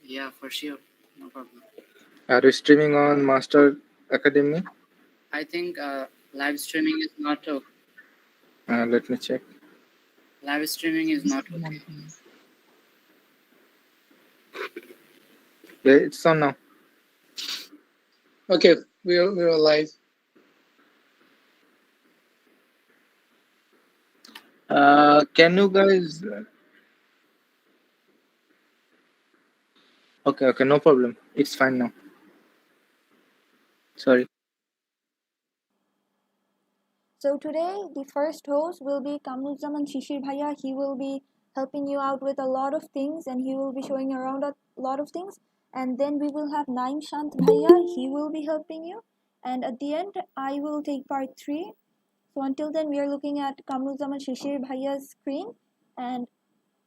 Yeah, for sure. No problem. Are you streaming on Master Academy? I think live streaming is not okay. Let me check. Live streaming is not okay. Yeah, it's on now. Okay, we're live. Can you guys? Okay, no problem. It's fine now. Sorry. So today, the first host will be Kamruzzaman Shishir Bhaiya. He will be helping you out with a lot of things, and he will be showing you around a lot of things. And then we will have Naim Shant Bhaiya. He will be helping you. And at the end, I will take part 3. So until then, we are looking at Kamruzzaman Shishir Bhaiya's screen, and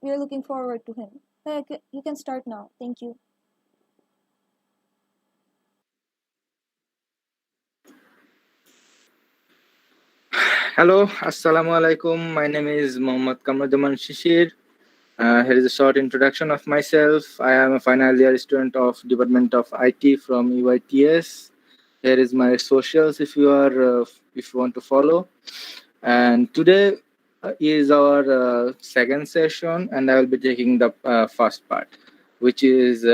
we are looking forward to him. You can start now. Thank you. Hello, Assalamu alaikum. My name is Mohammad Kamruddin Shishir. Here is a short introduction of myself. I am a final year student of Department of IT from UITS. Here is my socials if you want to follow. And today is our second session, and I will be taking the first part, which is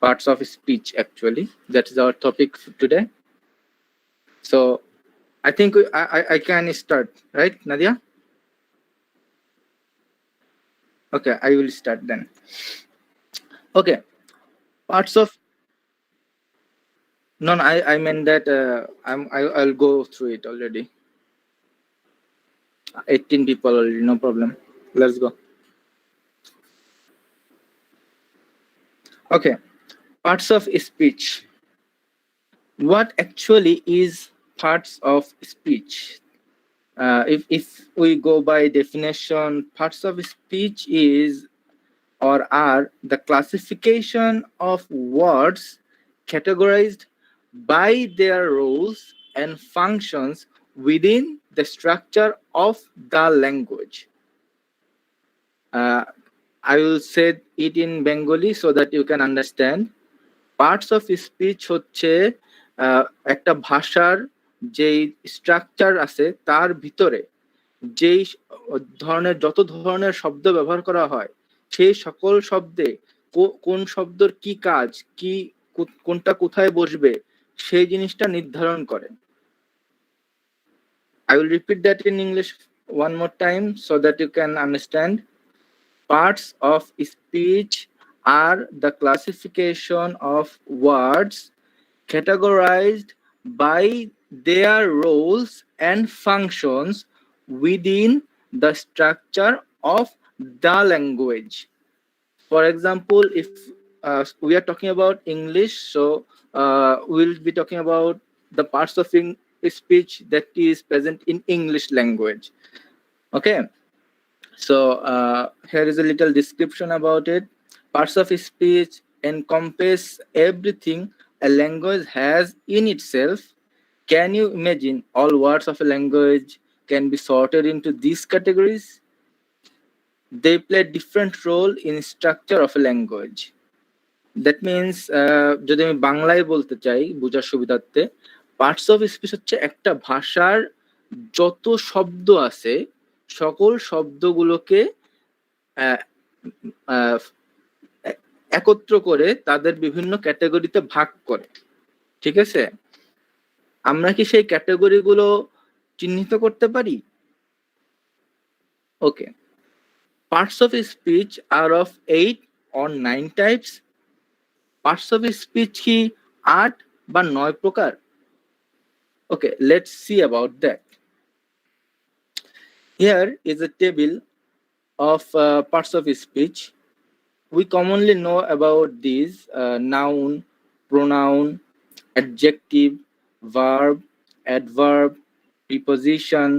parts of speech. Actually, that is our topic for today. So I think I can start, right, Nadia? Okay, I will start then. Okay, parts of no, I meant that I'll go through it already. 18 people already, no problem. Let's go. Okay, parts of speech. What actually is parts of speech? If we go by definition, parts of speech is or are the classification of words categorized by their roles and functions within the structure of the language. I will say it in Bengali so that you can understand. Parts of speech হচ্ছে একটা ভাষার যেই structure আছে তার ভিতরে যেই যত ধরনের শব্দ ব্যবহার করা হয় সেই সকল শব্দে কোন শব্দের কি কাজ, কি কোনটা কোথায় বসবে সেই জিনিসটা নির্ধারণ করে। I will repeat that in English one more time so that you can understand. Parts of speech are the classification of words categorized by their roles and functions within the structure of the language. For example, if we are talking about English, so we'll be talking about the parts of speech that is present in English language. Okay. So here is a little description about it. Parts of speech encompass everything a language has in itself. Can you imagine all words of a language can be sorted into these categories? They play different role in structure of a language. That means যদি আমি বাংলায় বলতে চাই বোঝার সুবিধার্থে, parts of speech হচ্ছে একটা ভাষার যত শব্দ আছে সকল শব্দগুলোকে একত্র করে তাদের বিভিন্ন ক্যাটাগরিতে ভাগ করে। ঠিক আছে, আমরা কি সেই ক্যাটাগরিগুলো চিহ্নিত করতে পারি? ওকে, পার্টস অফ স্পিচ আর of 8 or 9 types. Parts of speech কি 8 বা 9 প্রকার? Okay, let's see about that. Here is a table of parts of speech. We commonly know about these noun, pronoun, adjective, verb, adverb, preposition,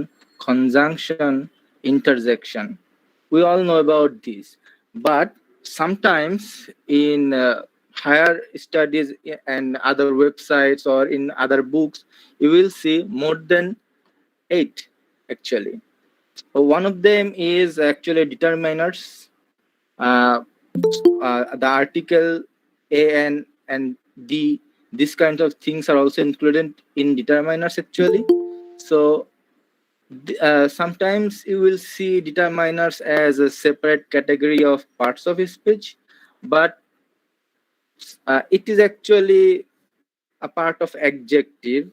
conjunction, interjection. We all know about these. But sometimes in higher studies and other websites or in other books, you will see more than 8 actually. One of them is actually determiners. The article A and D, these kinds of things are also included in determiners actually. So sometimes you will see determiners as a separate category of parts of speech, but it is actually a part of adjective,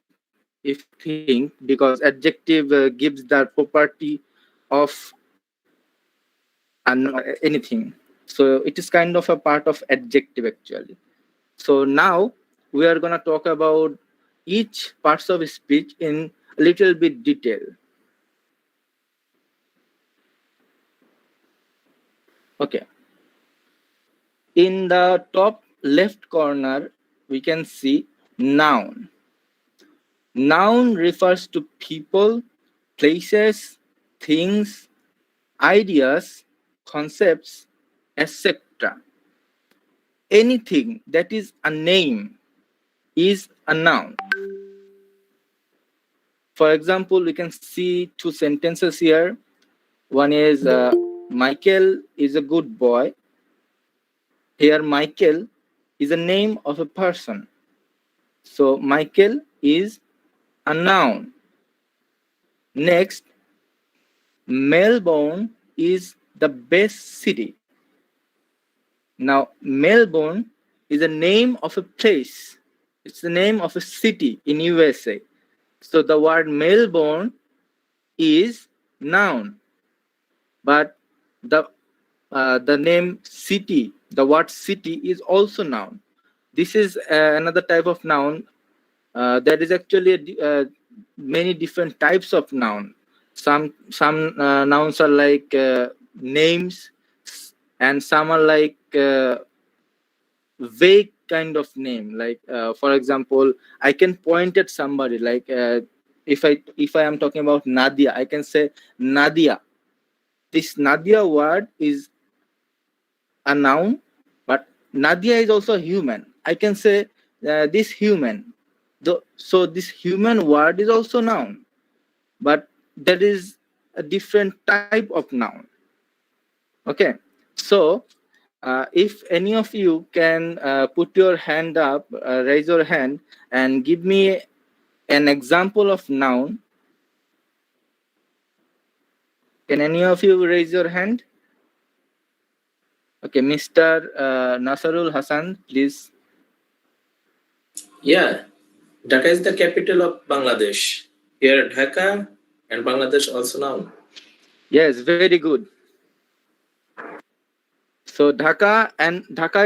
if you think, because adjective gives the property of anything. So it is kind of a part of adjective actually. So now we are going to talk about each parts of speech in a little bit detail. Okay. In the top left corner, we can see noun. Noun refers to people, places, things, ideas, concepts, etc. Anything that is a name is a noun. For example, we can see two sentences here. One is Michael is a good boy. Here, Michael is a name of a person. So, Michael is a noun. Next, Melbourne is the best city. Now, Melbourne is a name of a place. It's the name of a city in USA. So the word Melbourne is noun, but the name city, the word city is also noun. This is another type of noun. There is actually many different types of noun. Some nouns are like names, and some are like vague kind of name. Like for example, I can point at somebody. Like if I am talking about Nadia, I can say Nadia. This Nadia word is a noun, but Nadia is also human. I can say this human. So this human word is also noun, but there is a different type of noun. Okay, so if any of you can put your hand up, raise your hand, and give me an example of noun. Can any of you raise your hand? Okay, Mr. Nasarul Hassan, please. Yeah, Dhaka is the capital of Bangladesh. Here, Dhaka and Bangladesh also known. Yes, very good. So Dhaka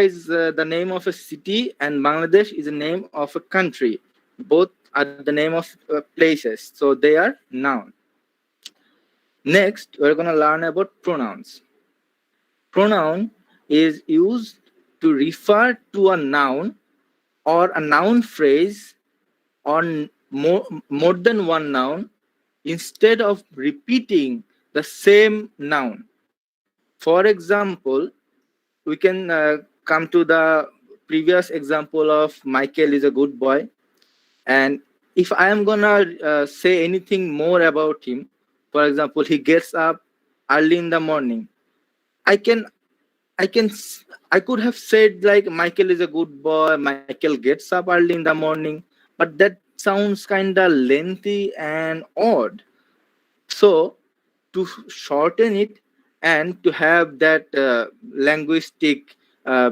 is the name of a city, and Bangladesh is the name of a country. Both are the name of places, so they are noun. Next, we're gonna learn about pronouns. Pronoun is used to refer to a noun or a noun phrase on more than one noun instead of repeating the same noun. For example, we can come to the previous example of Michael is a good boy. And if I am gonna say anything more about him, for example, he gets up early in the morning. I can, I can, I could have said like Michael is a good boy. Michael gets up early in the morning, but that sounds kind of lengthy and odd. So to shorten it and to have that linguistic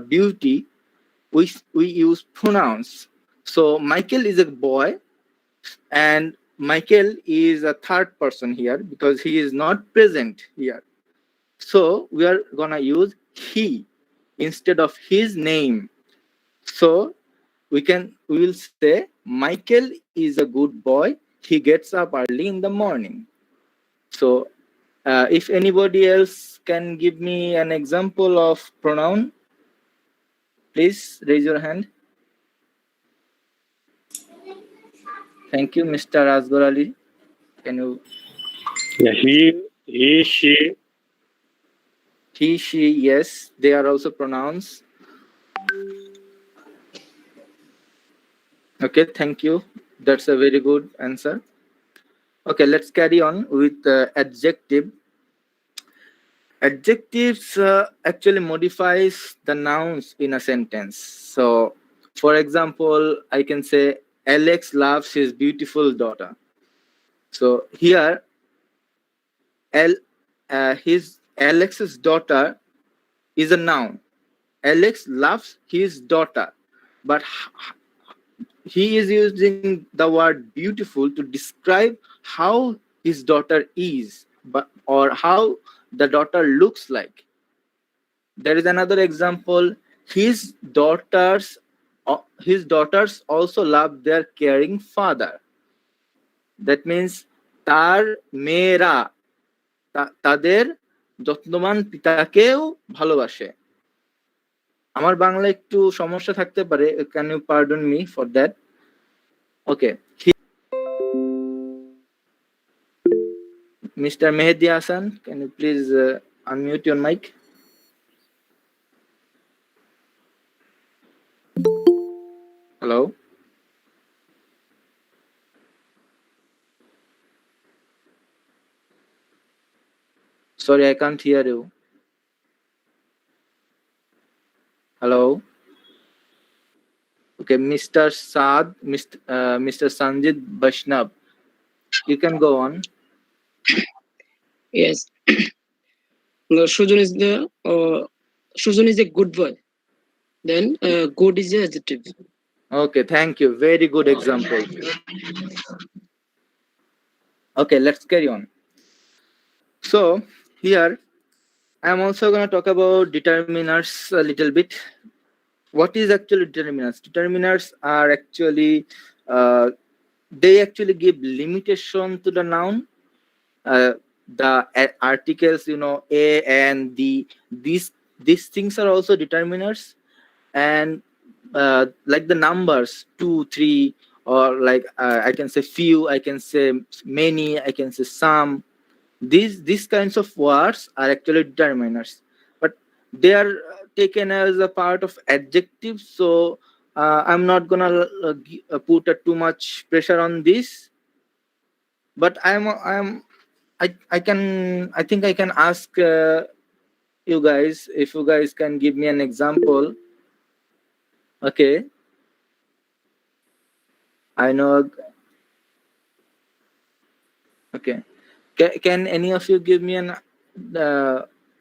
beauty, we use pronouns. So Michael is a boy, and Michael is a third person here because he is not present here. So we are gonna use he instead of his name. So we will say Michael is a good boy. He gets up early in the morning. So if anybody else can give me an example of pronoun, please raise your hand. Thank you, Mr. Asghar Ali. Can you? Yeah, she. He, she, yes, they are also pronouns. Okay, thank you. That's a very good answer. Okay, let's carry on with adjective. Adjectives actually modifies the nouns in a sentence. So, for example, I can say Alex loves his beautiful daughter. So here, his Alex's daughter is a noun. Alex loves his daughter, but he is using the word beautiful to describe how his daughter is, but or how the daughter looks like. There is another example. His daughters also love their caring father. That means তার মেয়েরা তাদের যত্নবান পিতাকেও ভালোবাসে। আমার বাংলা একটু সমস্যা থাকতে পারে, can you pardon me for that? Okay, mister Mehedi Hasan, can you please unmute your mic? Hello? Sorry, I can't hear you. Hello? Okay, Mr. Saad, Mr. Sanjit Vaishnav, you can go on. Yes. Sujan is a good word. Then good is the adjective. Okay, thank you. Very good example. Okay, let's carry on. So here I'm also going to talk about determiners a little bit. What is actually determiners? Determiners are actually they actually give limitation to the noun. The articles, a and the, these things are also determiners. And like the numbers 2, 3, or like I can say few, I can say many, I can say some. These kinds of words are actually determiners, but they are taken as a part of adjectives. So I'm not gonna put too much pressure on this. But I think I can ask you guys, if you guys can give me an example. Okay, I know. Okay, can any of you give me an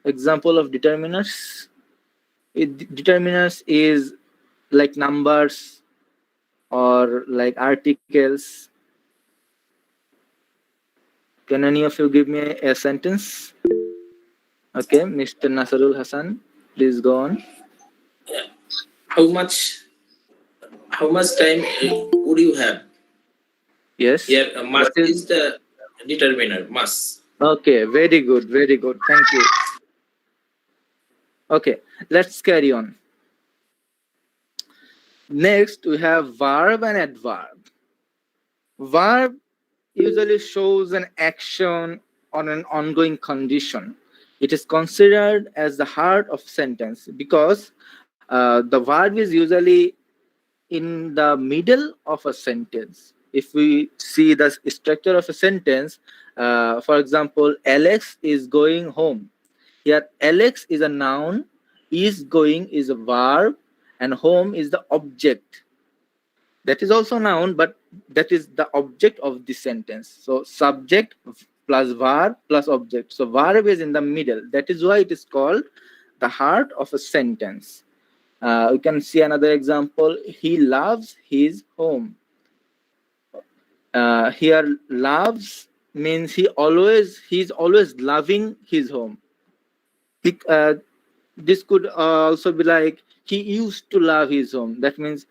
example of determiners? Determiners is like numbers or like articles. Can any of you give me a sentence? Okay, Mr. Nasarul Hassan, please go on. How much time would you have? Yes. Here, must is the determiner. Must. Okay, very good, very good. Thank you. Okay, let's carry on. Next, we have verb and adverb. Verb usually shows an action on an ongoing condition. It is considered as the heart of sentence because the verb is usually in the middle of a sentence. If we see the structure of a sentence, for example, Alex is going home. Here, Alex is a noun, is going is a verb, and home is the object. That is also noun, but that is the object of this sentence. So subject plus verb plus object. So verb is in the middle. That is why it is called the heart of a sentence. We can see another example. He loves his home. Here, loves means he's always loving his home. This could also be like he used to love his home. That means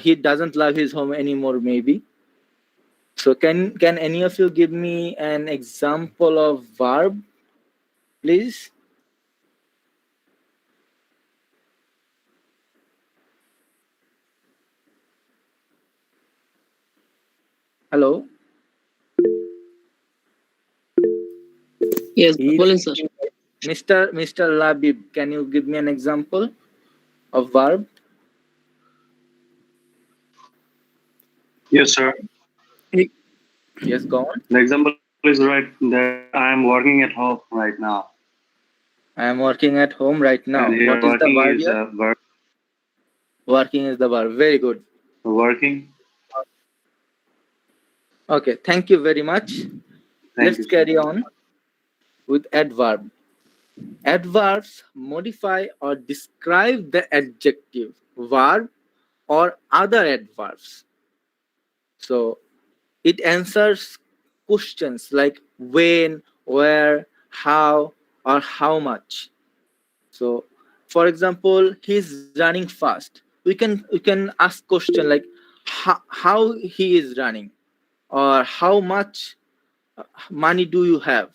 he doesn't love his home anymore, maybe. So can any of you give me an example of verb, please? Hello? Yes, Bolin sir. Mr. Labib, can you give me an example of verb? Yes, sir. Yes, go on. The example is right that I am working at home right now. I am working at home right now. And here What is the working verb is here? verb. Working is the verb. Very good. Working. Okay, thank you very much. Thank Let's you, sir. carry on with adverb. Adverbs modify or describe the adjective, verb, or other adverbs. So it answers questions like when, where, how, or how much. So, for example, he's running fast. We can ask question like how he is running, or how much money do you have.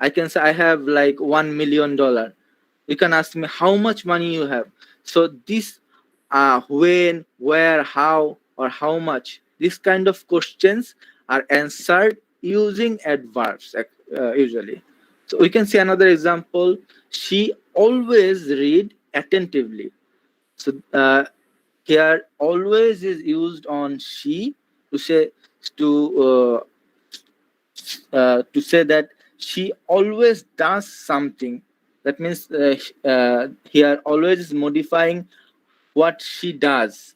I can say I have like $1 million. You can ask me how much money you have. So this when, where, how, or how much, this kind of questions are answered using adverbs usually. So we can see another example. She always read attentively. So here always is used on she to say to to say that she always does something. That means here always is modifying what she does,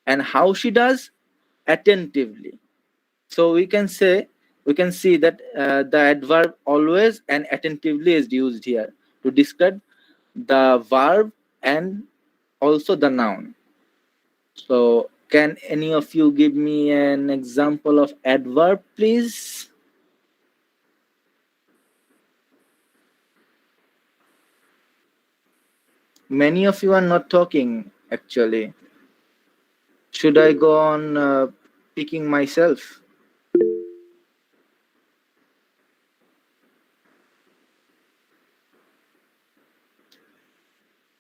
and how she does, attentively. So we can see that the adverb always and attentively is used here to describe the verb and also the noun. So can any of you give me an example of adverb, please? Many of you are not talking actually. Should I go on picking myself?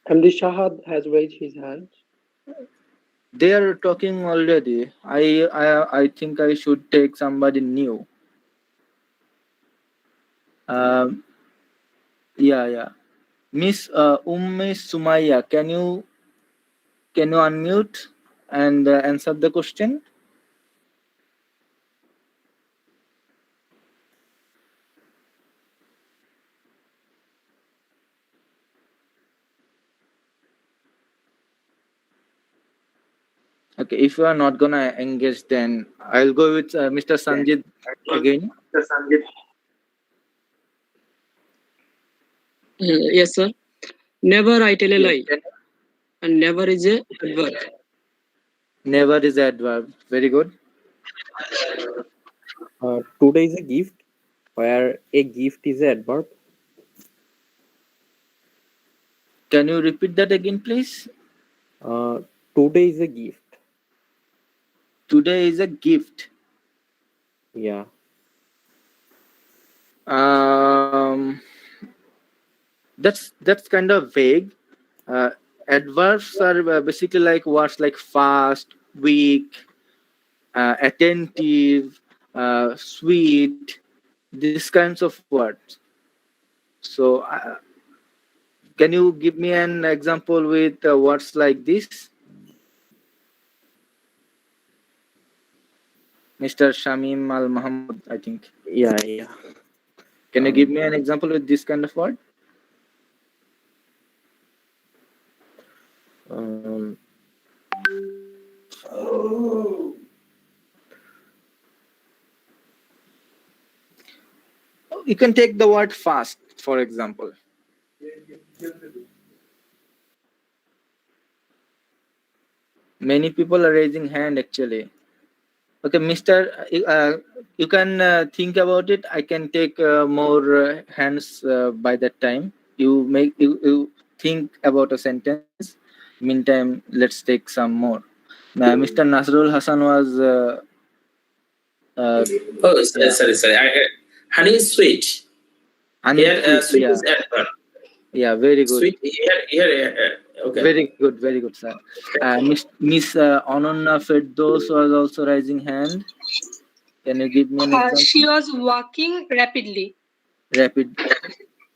MD Shahad has raised his hand. They are talking already. I think I should take somebody new. Um, yeah. Miss Umme Sumaya, can you unmute and answer the question? Okay, if you are not gonna engage, then I'll go with Mr. Sanjit again. Yes, sir. Never I tell a Yes. lie, and never is a adverb. Never is adverb. Very good. Today is a gift, where a gift is an adverb. Can you repeat that again, please? Today is a gift. Today is a gift. Yeah. Um, that's kind of vague. Uh, Adverbs are basically like words like fast, weak, attentive, sweet, these kinds of words. So, can you give me an example with words like this, Mr. Shamim Al Muhammad? I think. Yeah. Can you give me an example with this kind of word? Um, You can take the word fast, for example. Many people are raising hand actually. Okay, Mister, you can think about it. I can take more hands by that time. You think about a sentence. Meantime, let's take some more. Mr. Nasrul Hassan was uh, Oh, yeah, sorry. Honey is sweet. Here, sweet. sweet Yeah, is adverb. yeah, very good. Sweet here. Okay. Very good, sir. Miss Anonna Firdos was also raising hand. Can you give me an She example? was walking rapidly. Rapid.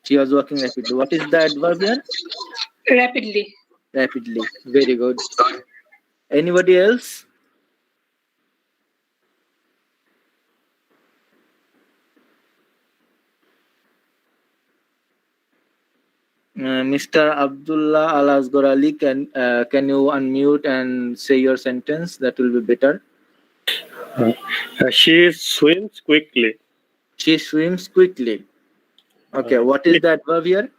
She was walking rapidly. What is the adverb here? Rapidly. Rapidly. Very good. Anybody else? Mr. Abdullah Al Asghar Ali, can you unmute and say your sentence? That will be better. She swims quickly. She swims quickly. Okay, what is the adverb here?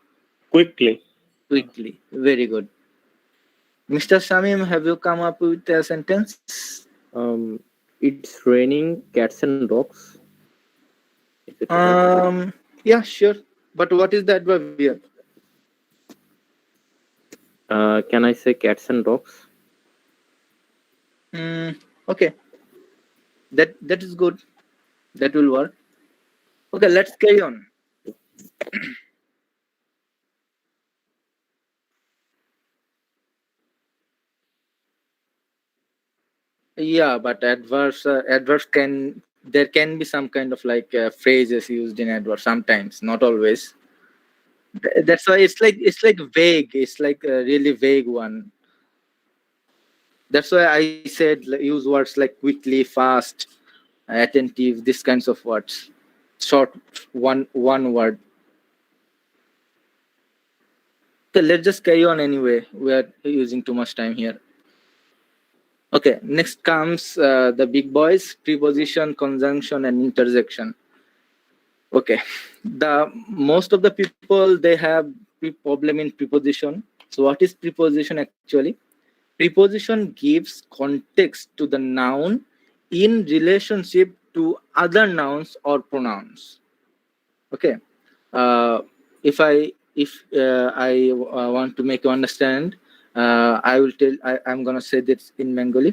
Quickly. Quickly. Very good. Mr. Shamim, have you come up with a sentence? It's raining cats and dogs. Is it Yeah, sure. But what is the adverb here? Can I say cats and dogs? Okay. That is good. That will work. Okay, let's carry on. Yeah, but adverbs there can be some kind of like phrases used in adverbs sometimes, not always. That's why it's like vague. It's like a really vague one. That's why I said use words like quickly, fast, attentive, these kinds of words. Short, one word. Okay, let's just carry on anyway. We are using too much time here. Okay, next comes the big boys: preposition, conjunction, and interjection. Okay, the most of the people they have problem in preposition. So what is preposition actually? Preposition gives context to the noun in relationship to other nouns or pronouns. Okay, if I want to make you understand, I will tell. I'm gonna say this in Bengali.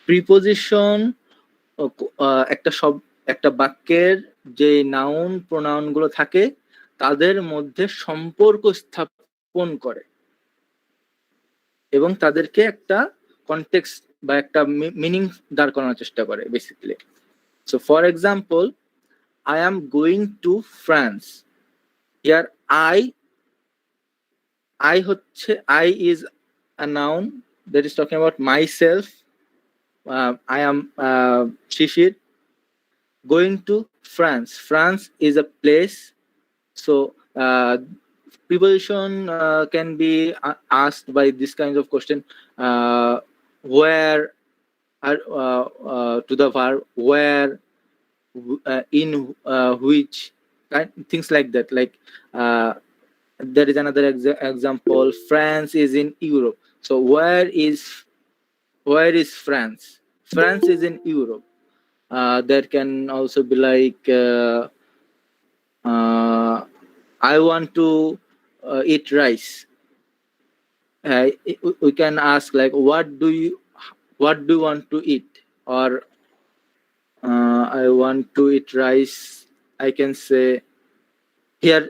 Preposition একটা বাক্যের যে noun pronoun গুলো থাকে তাদের মধ্যে সম্পর্ক স্থাপন করে এবং তাদেরকে একটা কনটেক্সট বা একটা মিনিং দাঁড় করানোর চেষ্টা করে basically. So for example, I am going to France. Here I হচ্ছে I is a noun that is talking about myself. I am Shishir going to France. France is a place. So preposition can be asked by this kind of question. Where are to the verb where, in which, things like that. Like there is another example. France is in Europe. So where is France? France is in Europe. There can also be like I want to eat rice. We can ask like what do you want to eat, or I want to eat rice. I can say here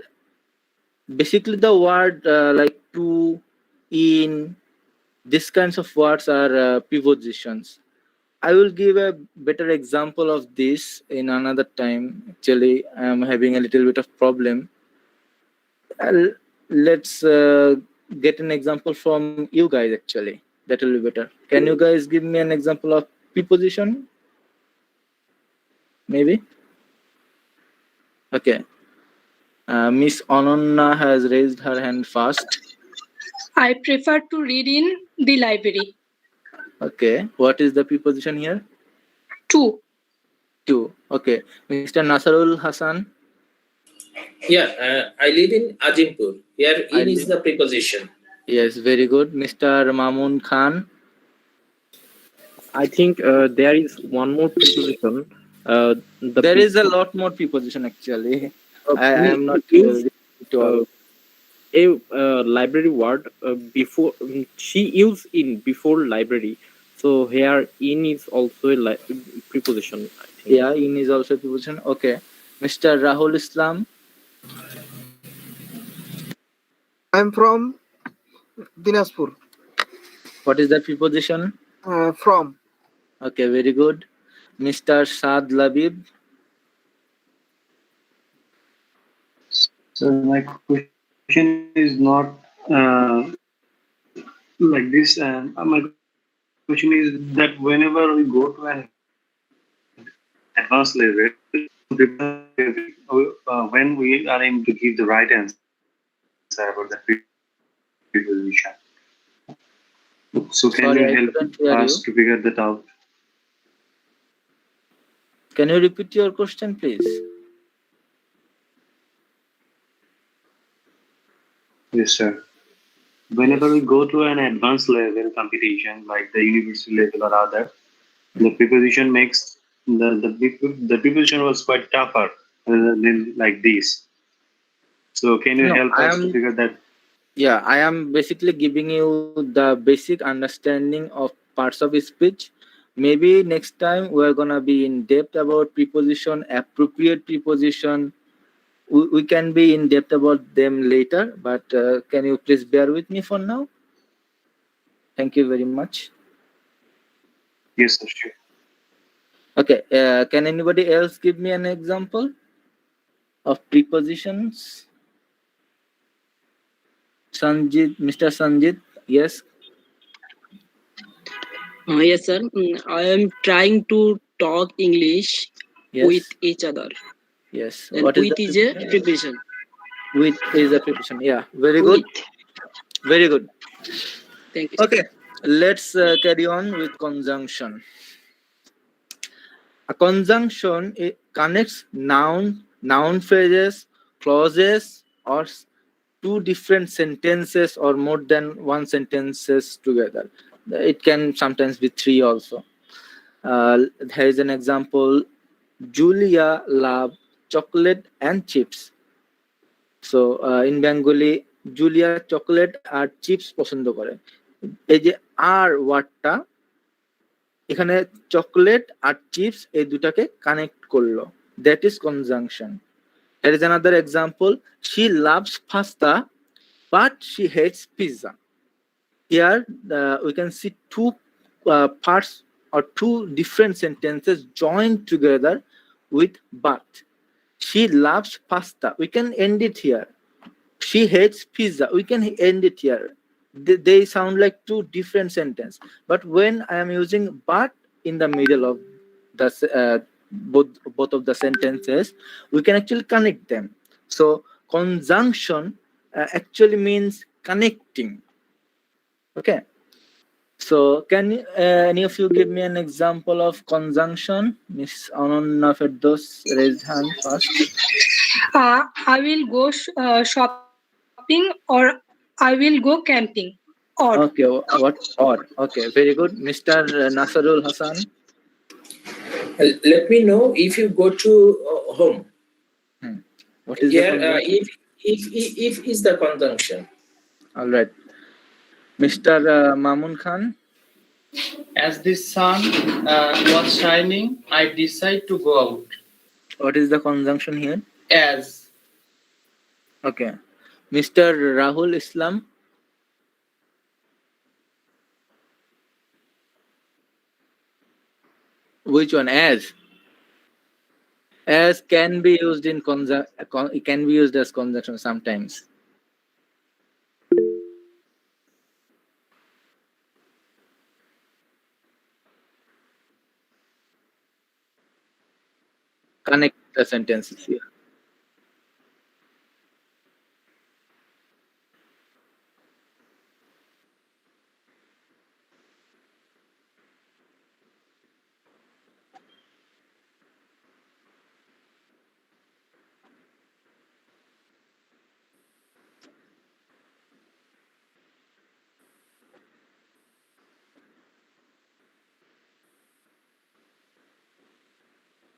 basically the word like to, in, these kinds of words are prepositions. I will give a better example of this in another time. Actually, I am having a little bit of problem. Let's get an example from you guys actually. That will be better. Can you guys give me an example of preposition? Maybe? Okay. Miss Anonna has raised her hand first. I prefer to read in the library. Okay. What is the preposition here? To. Okay. Mr. Nasarul Hassan. Yeah, I live in Ajimpur. Here, in is the preposition. Yes, very good. Mr. Mamun Khan. I think there is one more preposition. There is a lot more preposition actually. I am not to all. A library word before she used in before library. So here in is also a preposition. I think. Yeah, in is also a preposition. Okay. Mr. Rahul Islam. I'm from Dinaspur. What is that preposition? From. Okay, very good. Mr. Saad Labib. So my question is not like this. My question is that whenever we go to an advanced level, when we are aiming to give the right answer, answer about the preposition. So can Sorry, you I help couldn't hear us you. to figure that out? Can you repeat your question, please? Yes, sir. Whenever we Yes. go to an advanced level competition like the university level or other, the preposition makes the preposition was quite tougher than like this. So can you No, help I us to am. figure that? Yeah, I am basically giving you the basic understanding of parts of speech. Maybe next time we're gonna be in depth about preposition, appropriate preposition. We can be in depth about them later, but can you please bear with me for now? Thank you very much. Yes, sir, sure. Okay, can anybody else give me an example of prepositions? Sanjit, Mr. Sanjit, yes, Yes, sir. I am trying to talk English with yes, each other. yes. Then What is with the is a preposition. with is the preposition? Yeah, very good, With. very good. Thank you, sir. Okay, let's carry on with conjunction. A conjunction it connects noun phrases, clauses, or two different sentences or more than one sentences together. It can sometimes be three also. Here is an example. Julia loves chocolate and chips. So in Bengali, Julia chocolate আর chips পছন্দ করে। এই যে আর ওয়ার্ডটা এখানে chocolate আর chips এই দুটাকে connect করলো, that is conjunction. Here is another example. She loves pasta but she hates pizza. Here we can see two parts or two different sentences joined together with but. She loves pasta, we can end it here. She hates pizza, we can end it here. They sound like two different sentences, but when I am using but in the middle of the both of the sentences, we can actually connect them. So conjunction actually means connecting. Okay, so can any of you give me an example of conjunction? Miss Ananya Firdaus raised hand first. I will go shopping or I will go camping. Or Okay, what or okay, very good. Mr. Nasarul Hassan. Let me know if you go to home. What is the Here, conjunction? if is the conjunction. All right. Mr. Mamun Khan. As the sun was shining, I decided to go out. What is the conjunction here? As Okay. Mr. Rahul Islam. Which one? As can be used in it can be used as conjunction sometimes. Connect the sentences here.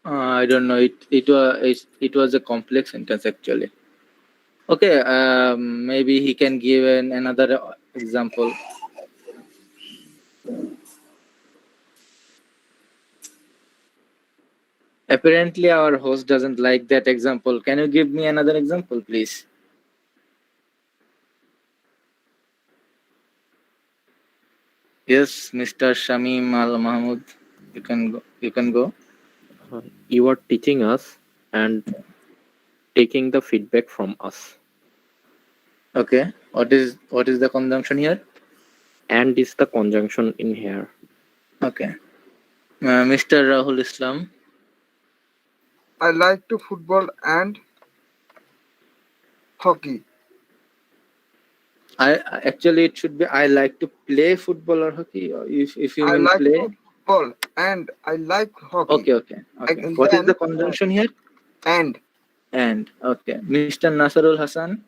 I don't know. It was a complex sentence actually. Okay, maybe he can give another example. Apparently, our host doesn't like that example. Can you give me another example, please? Yes, Mr. Shamim Al Mahmoud, you can go. You can go. You are teaching us and taking the feedback from us. Okay. What is the conjunction here? And is the conjunction in here. Okay. Mr. Rahul Islam. I like to football and hockey. Actually it should be I like to play football or hockey. Or if you I mean like play. football and I like hockey. Okay. And What is the then conjunction here? and And okay, Mr. Nasarul Hassan.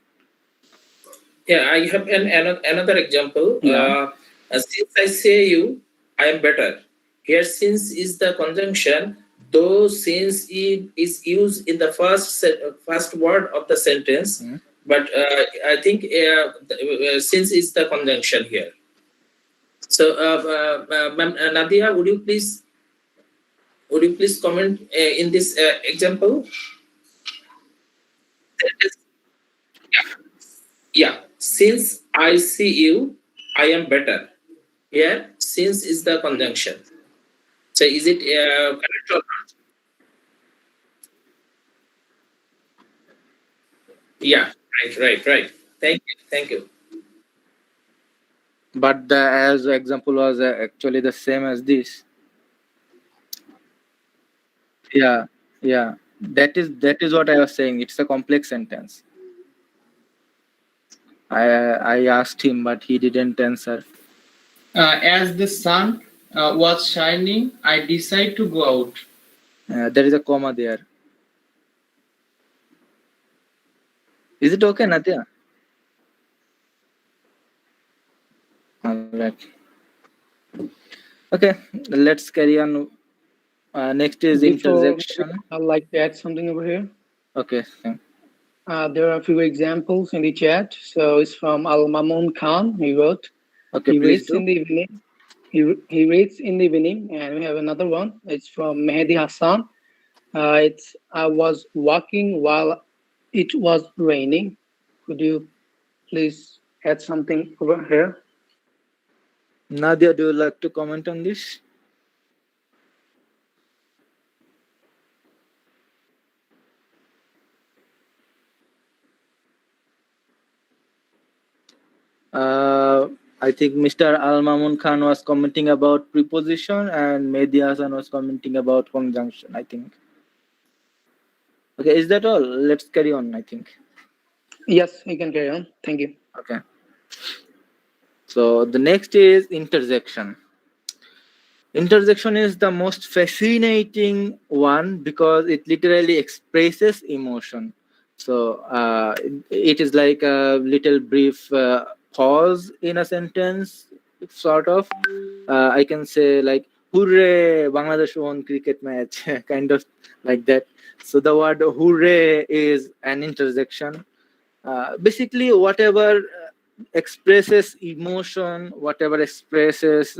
Yeah, I have another example. Yeah. Since I say you, I am better. Here, since is the conjunction, though since it is used in the first word of the sentence, Hmm. but I think since is the conjunction here. So, Ma'am Nadia, would you please comment in this example? Yeah, since I see you, I am better. Here, since is the conjunction. So, is it correct or not? Yeah, right. Thank you. But the as example was actually the same as this. Yeah, yeah. That is what I was saying. It's a complex sentence. I asked him, but he didn't answer. As the sun was shining, I decided to go out. There is a comma there. Is it okay, Nadia? Alright. Okay, let's carry on. Next is Before interjection. I'd like to add something over here. Okay. There are a few examples in the chat. So it's from Al Mamun Khan. He wrote, Okay, he please reads do. in the evening. He reads in the evening, and we have another one. It's from Mehdi Hassan. It's I was walking while it was raining. Could you please add something over here? Nadia, do you like to comment on this? I think Mr. Al Mamun Khan was commenting about preposition and Mehdi Hassan was commenting about conjunction, I think. Okay, is that all? Let's carry on, I think. Yes, you can carry on. Thank you. Okay. So the next is interjection. Interjection is the most fascinating one because it literally expresses emotion. So it is like a little brief pause in a sentence, sort of. I can say like, "Hooray, Bangladesh won cricket match," kind of like that. So the word "hooray" is an interjection. Basically, whatever expresses emotion, whatever expresses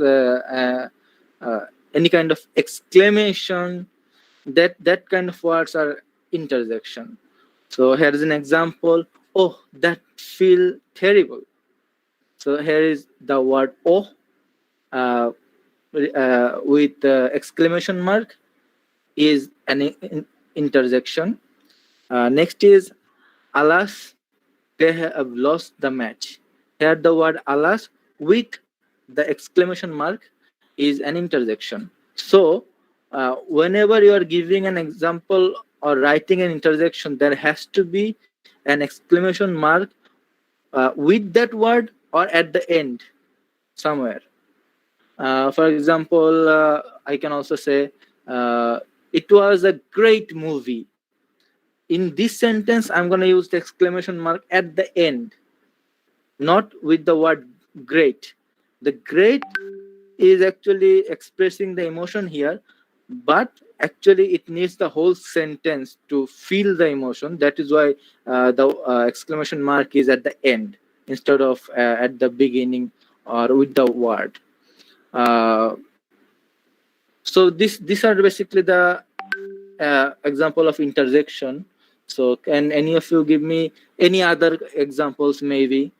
any kind of exclamation, that kind of words are interjection. So here is an example. Oh, that feel terrible. So here is the word oh with exclamation mark is an interjection. Next is alas, they have lost the match. Here the word alas with the exclamation mark is an interjection. So whenever you are giving an example or writing an interjection, there has to be an exclamation mark with that word or at the end somewhere. For example, I can also say it was a great movie. In this sentence, I'm going to use the exclamation mark at the end, not with the word great. The great is actually expressing the emotion here, but actually it needs the whole sentence to feel the emotion. That is why the exclamation mark is at the end instead of at the beginning or with the word. So these are basically the example of interjection. So can any of you give me any other examples, maybe?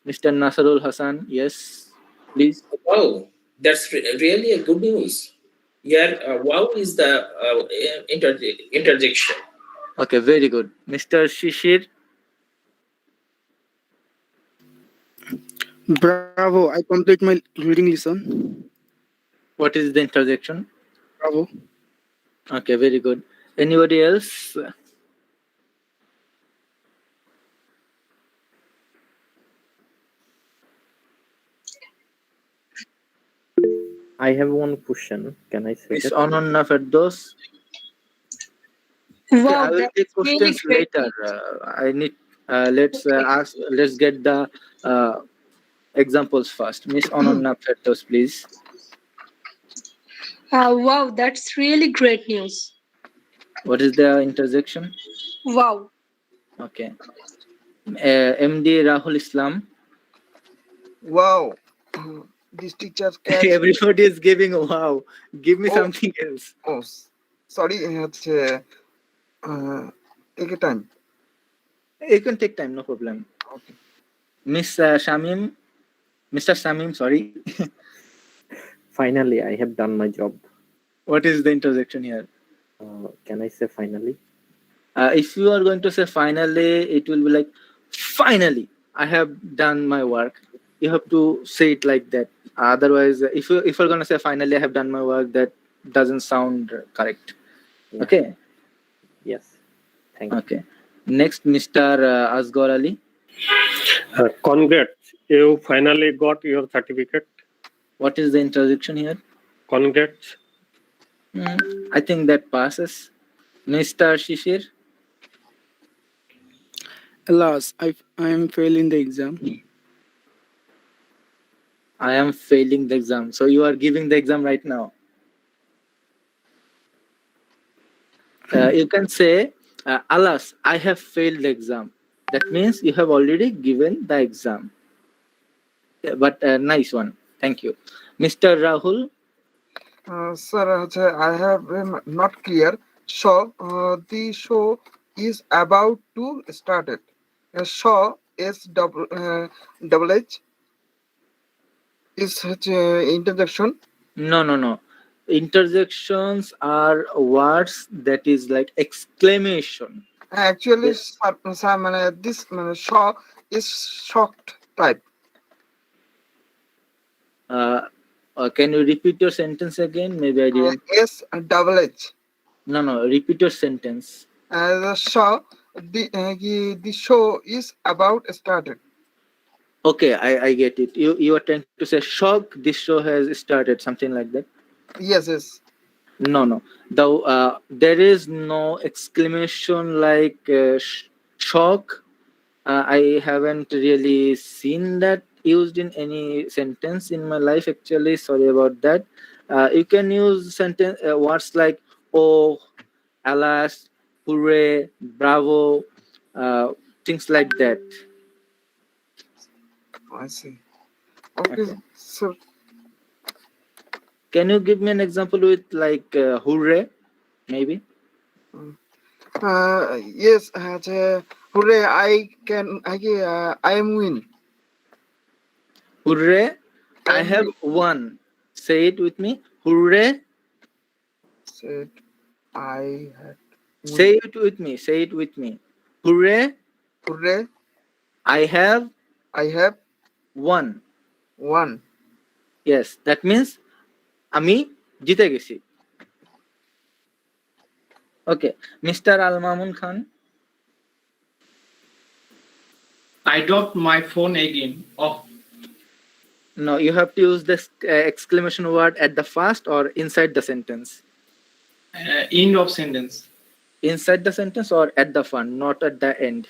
Mr. Nasarul Hassan, yes, please. Oh, that's really a good news. Here, wow is the interjection. Okay, very good. Mr. Shishir, Bravo! I complete my reading lesson. what is the interjection? Bravo! Okay, very good. Anybody else? I have one question. Can I say Miss that? Ananya Ferdos. Okay, I Wow, will take that's really questions great later. news. I need let's ask. Let's get the uh, examples first. Miss Ananya Ferdos, please. Wow, that's really great news. What is the interjection? Wow. Okay. MD Rahul Islam. Wow. This teacher catch. Everybody is giving wow. Give me Oh, something else. oh, sorry. Take a time. You can take time, no problem. Okay. Miss Shamim, Mr. Shamim, sorry. Finally, I have done my job. What is the interjection here? Can I say finally? If you are going to say finally, it will be like, finally, I have done my work. You have to say it like that. Otherwise, if you're gonna say finally, I have done my work, that doesn't sound correct. Yeah. Okay. Yes. Thank you. Okay. Next, Mr. Asghar Ali. Congrats. You finally got your certificate. What is the interjection here? Congrats. I think that passes. Mr. Shishir. Alas, I am failing the exam. I am failing the exam. So you are giving the exam right now. You can say, alas, I have failed the exam. That means you have already given the exam. Yeah, but nice one. Thank you. Mr. Rahul. Sir, I have not clear. So, the show is about to start it. Show is double H is interjection. No. Interjections are words that is like exclamation. Actually, Yeah. this show is shocked type. Can you repeat your sentence again? Maybe I didn't. S double H. No. Repeat your sentence. The show, the show is about started. Okay, I get it. You are trying to say shock. This show has started, something like that. Yes. No. There is no exclamation like shock. I haven't really seen that used in any sentence in my life. Actually, sorry about that. You can use sentence words like oh, alas, hooray, bravo, things like that. I see. Okay, Okay. so Can you give me an example with like hooray, maybe? yes, hooray! I am win. Hooray, I I am have win. won. Say it with me. Hooray. Said I had Say win. it with me. Say it with me. Hooray, Hooray! I have I have won. won. Yes, that means আমি জিতে গেছি. Okay, Mr. Al Mamun Khan. I dropped my phone again. Oh, No, you have to use this exclamation word at the first or inside the sentence. end of sentence. Inside the sentence or at the front, not at the end.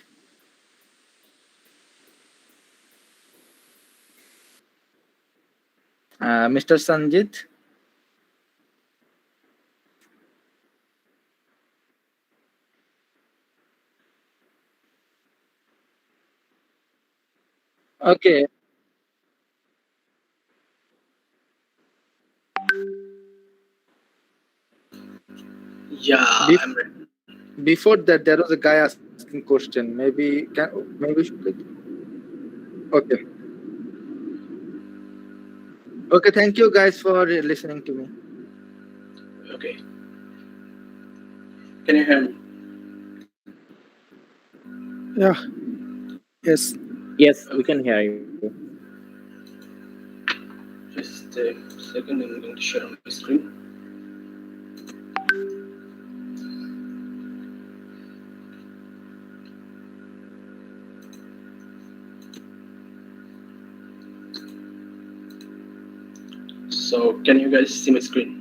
Mr. Sanjit. Okay. Yeah, Be- I'm ready. Before that, there was a guy asking question. Maybe we should take it. Okay. Okay. Thank you guys for listening to me. Okay. Can you hear me? Yeah. Yes. Yes, we can hear you. Just a second, I'm going to share my screen. So can you guys see my screen?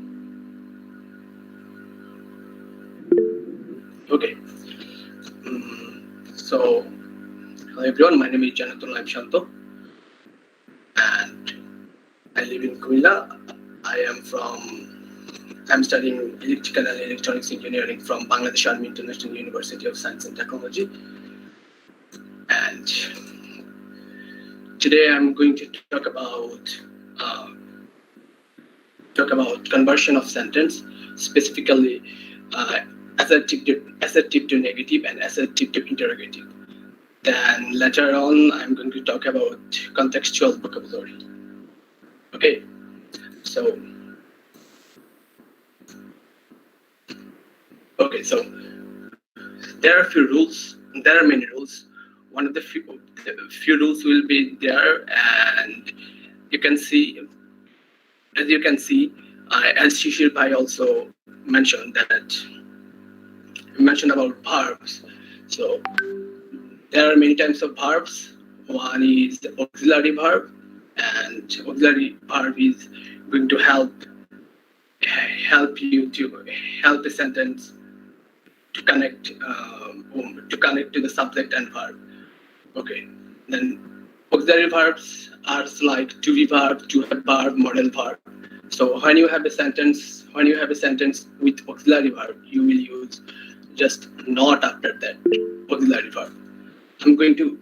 Okay. So hello everyone, my name is Jonathan Shanto and I live in Kuala. I'm studying electrical and electronics engineering from Bangladesh Army International University of Science and Technology. And today I'm going to talk about conversion of sentence, specifically assertive to negative and assertive to interrogative. Then later on, I'm going to talk about contextual vocabulary. Okay, so there are a few rules. There are many rules. One of the few rules will be there, and you can see, as you can see, as Shishir Bhai also mentioned about verbs. So there are many types of verbs. One is the auxiliary verb, and auxiliary verb is going to help you to help the sentence to connect to the subject and verb. Okay, then auxiliary verbs are like to be verb, to have verb, modal verb. So when you have a sentence with auxiliary verb, you will use just not after that auxiliary verb. I'm going to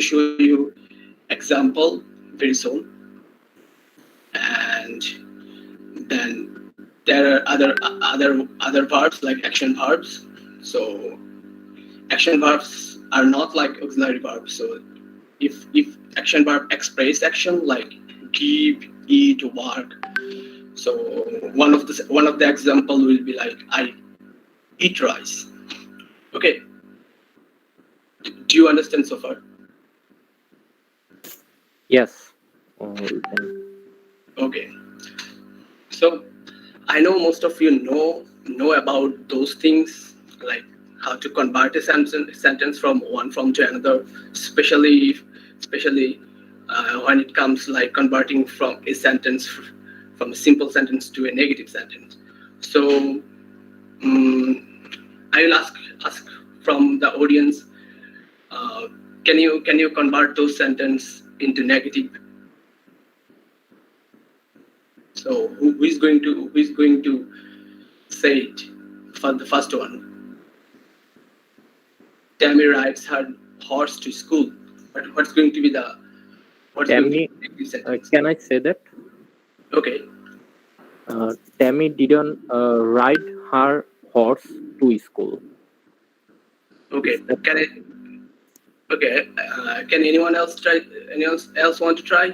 show you example very soon, and then there are other verbs like action verbs. So action verbs are not like auxiliary verbs. So if action verb express action like give, eat, work. So one of the example will be like I eat rice. Okay. Do you understand so far? Yes. Okay. So I know most of you know about those things, like how to convert a sentence from one form to another, especially when it comes like converting from a sentence from a simple sentence to a negative sentence. So I will ask from the audience, can you convert those sentences into negative? So who is going to say it for the first one? Tammy rides her horse to school. But what's going to be the Tammy, can I say that? Okay. Tammy didn't ride her horse to school. Okay. Can anyone else try? Anyone else want to try?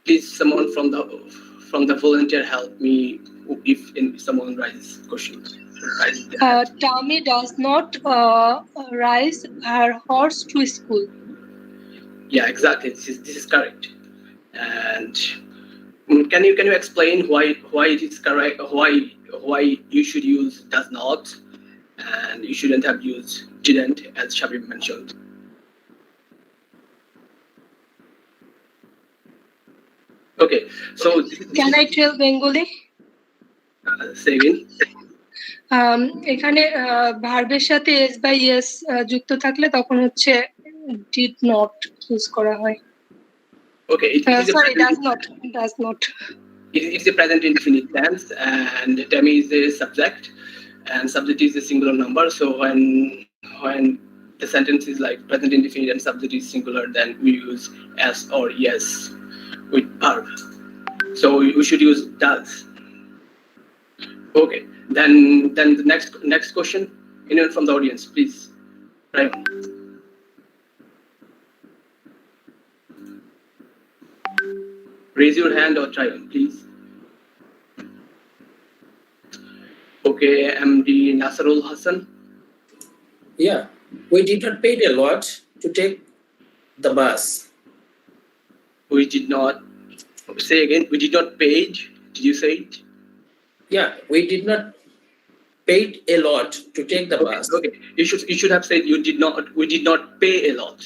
Please, someone from the volunteer help me if someone raises questions. Tammy does not rise her horse to school. Yeah, exactly. This is correct. And can you explain why it is correct? Why you should use does not, and you shouldn't have used didn't, as Shabib mentioned. Okay, so Can I tell Bengali? Say again. এখানে ভার্বের সাথে S by S যুক্ত থাকলে তখন হচ্ছে did not use করা হয়. Okay, sorry, does not. It's a present indefinite tense, and Tammy is the subject, and subject is a singular number. So when the sentence is like present indefinite and subject is singular, then we use s or yes with verb. So we should use does. Okay, then the next question, anyone from the audience, please. Right. Raise your hand or try on, please. Okay, MD Nasrul Hassan. Yeah, we did not pay a lot to take the bus. We did not. Say again. We did not pay. Did you say it? Yeah, we did not paid a lot to take the Okay, bus. okay. You should have said you did not. We did not pay a lot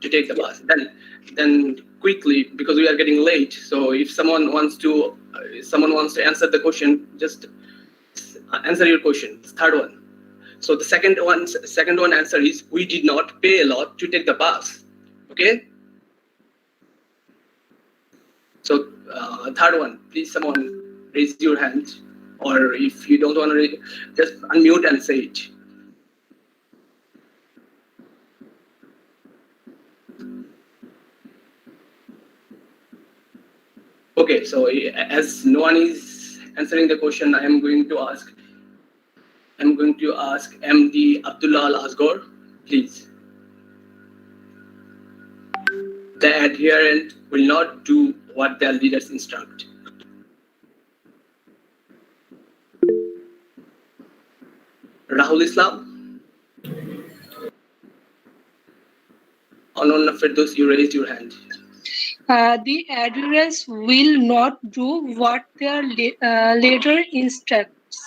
to take the bus. Then quickly, because we are getting late. So if someone wants to answer the question, just answer your question. Third one. So the second one answer is we did not pay a lot to take the bus. Okay. So third one, please someone raise your hand, or if you don't want to, just unmute and say it. Okay, so as no one is answering the question, I am going to ask MD Abdullah Al Asghar, please. The adherent will not do what their leaders instruct. Rahul Islam? Anona Firdaus, you raised your hand. The adherents will not do what their leader instructs.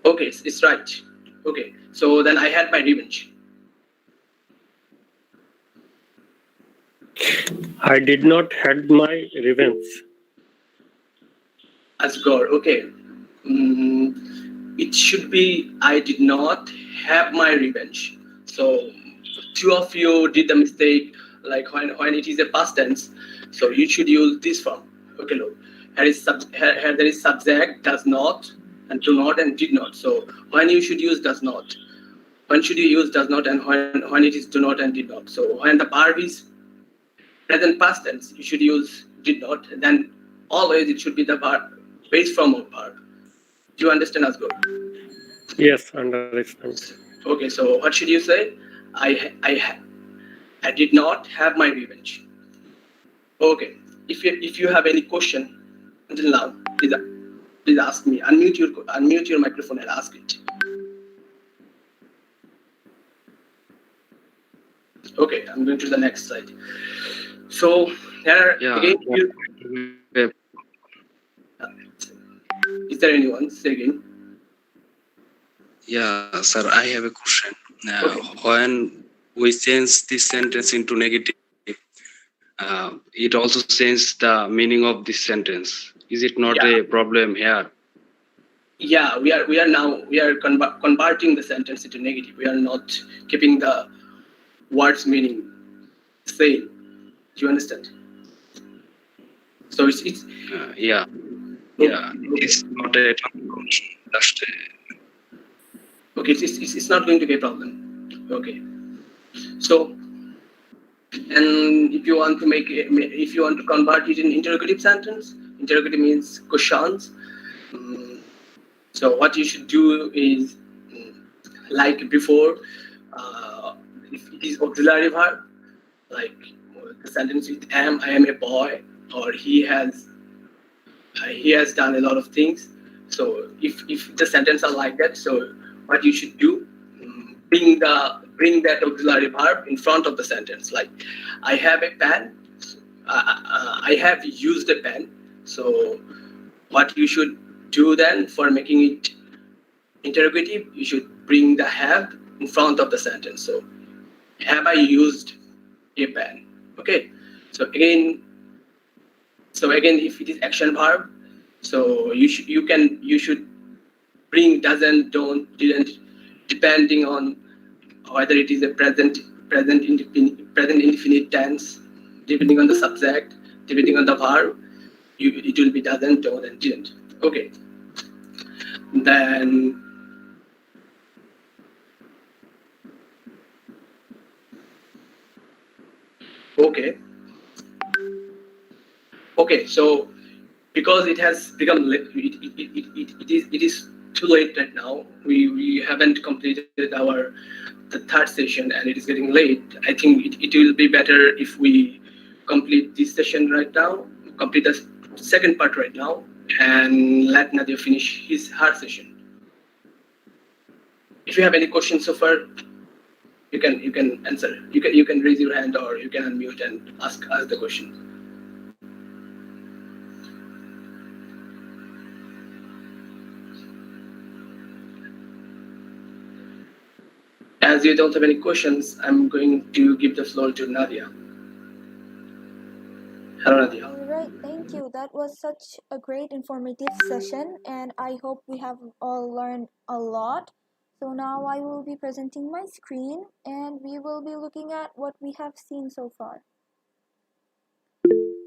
Okay, it's right. Okay, so then I had my revenge. I did not had my revenge. Asghar, okay. It should be I did not have my revenge. So two of you did the mistake, like when it is a past tense. So you should use this form. Okay, look. Here there is subject, does not, and do not, and did not. So when you should use does not. When should you use does not, and when it is do not and did not. So when the verb is present past tense, you should use did not. Then always it should be the verb, base form of verb. Do you understand, Asghar? Yes, understand. Okay, so what should you say? I did not have my revenge. Okay, if you have any question until now, please ask me. Unmute your microphone and ask it. Okay, I'm going to the next slide. So here again, is there anyone? Say again. Yeah, sir, I have a question. When we change this sentence into negative, it also changes the meaning of this sentence. Is it not a problem here? Yeah, we are converting the sentence into negative. We are not keeping the words meaning same. Do you understand? So it's yeah, it's not a just okay. It's not going to be a problem. Okay. So, and if you want to convert it in interrogative sentence, interrogative means questions. So what you should do is, like before, if it is auxiliary verb, like the sentence with am, I am a boy, or he has done a lot of things. So if the sentence are like that, so what you should do, bring that auxiliary verb in front of the sentence. Like, I have a pen. I have used a pen. So what you should do then for making it interrogative, you should bring the have in front of the sentence. So have I used a pen? Okay. So again, if it is action verb, so you should bring doesn't, don't, didn't, depending on whether it is a present indefinite tense, depending on the subject, depending on the verb, it will be doesn't, don't, and didn't. Okay. Then okay, so because it has become it is too late right now. We haven't completed the third session and it is getting late. I think it will be better if we complete this session right now, complete the second part right now, and let Nadia finish her session. If you have any questions so far, you can answer. You can raise your hand or you can unmute and ask the question. As you don't have any questions, I'm going to give the floor to Nadia. Hello, Nadia. All right, thank you. That was such a great informative session, and I hope we have all learned a lot. So now I will be presenting my screen, and we will be looking at what we have seen so far.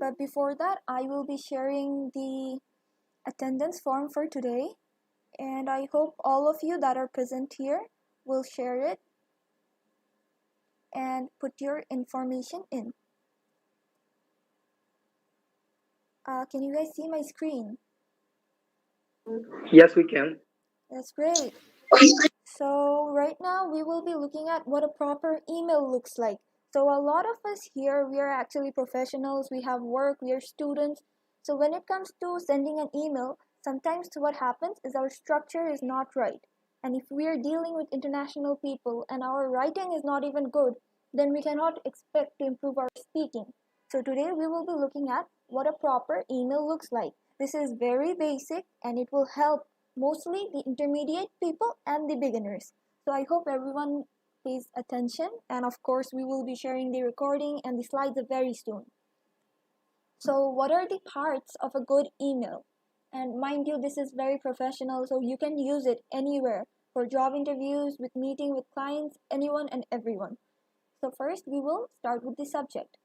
But before that, I will be sharing the attendance form for today, and I hope all of you that are present here will share it and put your information in. Can you guys see my screen? Yes, we can. That's great. So right now we will be looking at what a proper email looks like. So a lot of us here, we are actually professionals, we have work, we are students. So when it comes to sending an email, sometimes what happens is our structure is not right. And if we are dealing with international people and our writing is not even good, then we cannot expect to improve our speaking. So today we will be looking at what a proper email looks like. This is very basic and it will help mostly the intermediate people and the beginners. So I hope everyone pays attention, and of course we will be sharing the recording and the slides very soon. So what are the parts of a good email? And mind you, this is very professional, so you can use it anywhere for job interviews, with meeting with clients, anyone and everyone. So first we will start with the subject.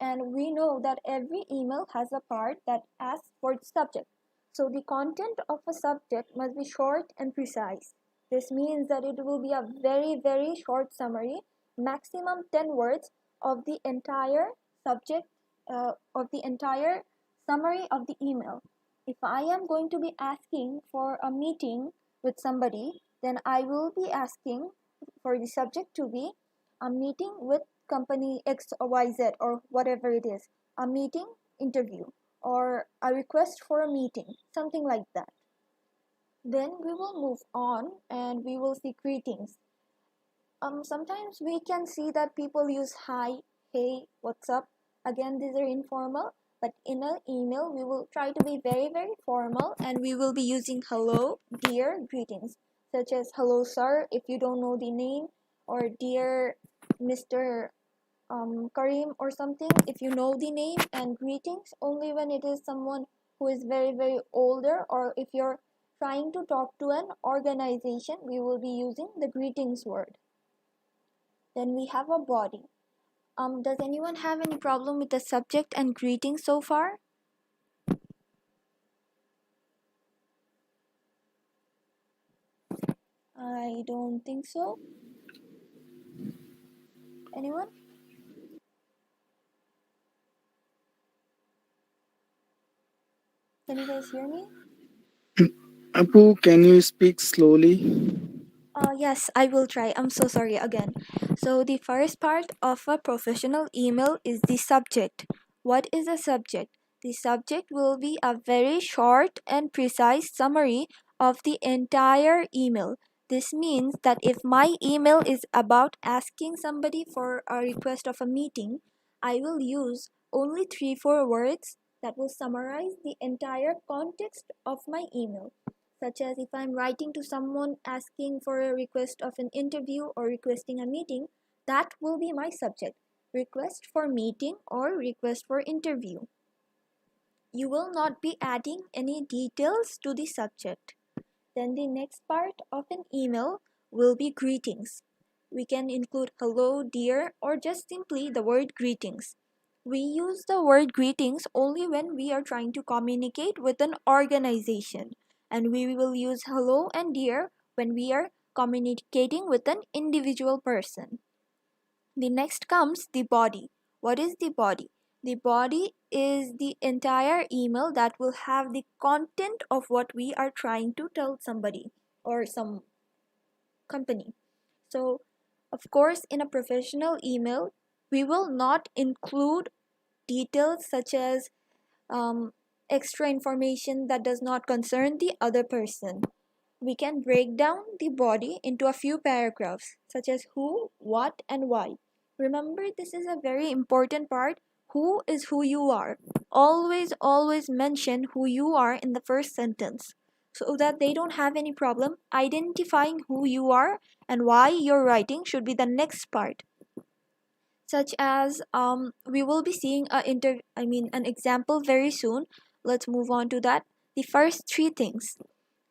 And we know that every email has a part that asks for the subject. So the content of a subject must be short and precise. This means that it will be a very short summary, maximum 10 words of the entire subject, of the entire summary of the email. If I am going to be asking for a meeting with somebody, then I will be asking for the subject to be a meeting with company XYZ or whatever it is, a meeting, interview, or a request for a meeting, something like that. Then we will move on and we will see greetings. Sometimes we can see that people use hi, hey, what's up. Again, these are informal, but in an email we will try to be very formal and we will be using hello, dear, greetings, such as hello sir if you don't know the name, or dear Mr. Karim or something if you know the name, and greetings only when it is someone who is very older, or if you're trying to talk to an organization we will be using the greetings word. Then we have a body. Does anyone have any problem with the subject and greeting so far? I don't think so. Anyone? Can you guys hear me? Apu, can you speak slowly? Yes, I will try. I'm so sorry again. So the first part of a professional email is the subject. What is a subject? The subject will be a very short and precise summary of the entire email. This means that if my email is about asking somebody for a request of a meeting, I will use only 3-4 words that will summarize the entire context of my email, such as if I'm writing to someone asking for a request of an interview or requesting a meeting, that will be my subject. Request for meeting or request for interview. You will not be adding any details to the subject. Then the next part of an email will be greetings. We can include hello, dear, or just simply the word greetings. We use the word greetings only when we are trying to communicate with an organization, and we will use hello and dear when we are communicating with an individual person. The next comes the body. What is the body? The body is the entire email that will have the content of what we are trying to tell somebody or some company. So, of course, in a professional email, we will not include details such as extra information that does not concern the other person. We can break down the body into a few paragraphs, such as who, what, and why. Remember, this is a very important part. Who is who you are. Always mention who you are in the first sentence. so that they don't have any problem identifying who you are and why you're writing should be the next part. Such as we will be seeing an example very soon. Let's move on to that. The first three things.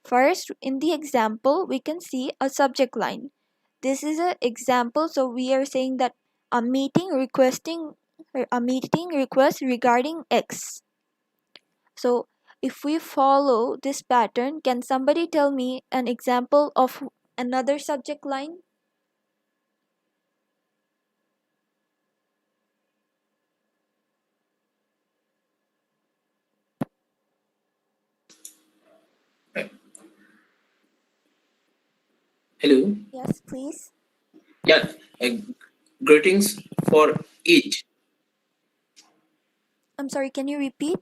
First, in the example, we can see a subject line. This is an example, so we are saying that a meeting request regarding X. So if we follow this pattern, can somebody tell me an example of another subject line? Hello. Yes, please. Yeah. Greetings for each. I'm sorry, can you repeat?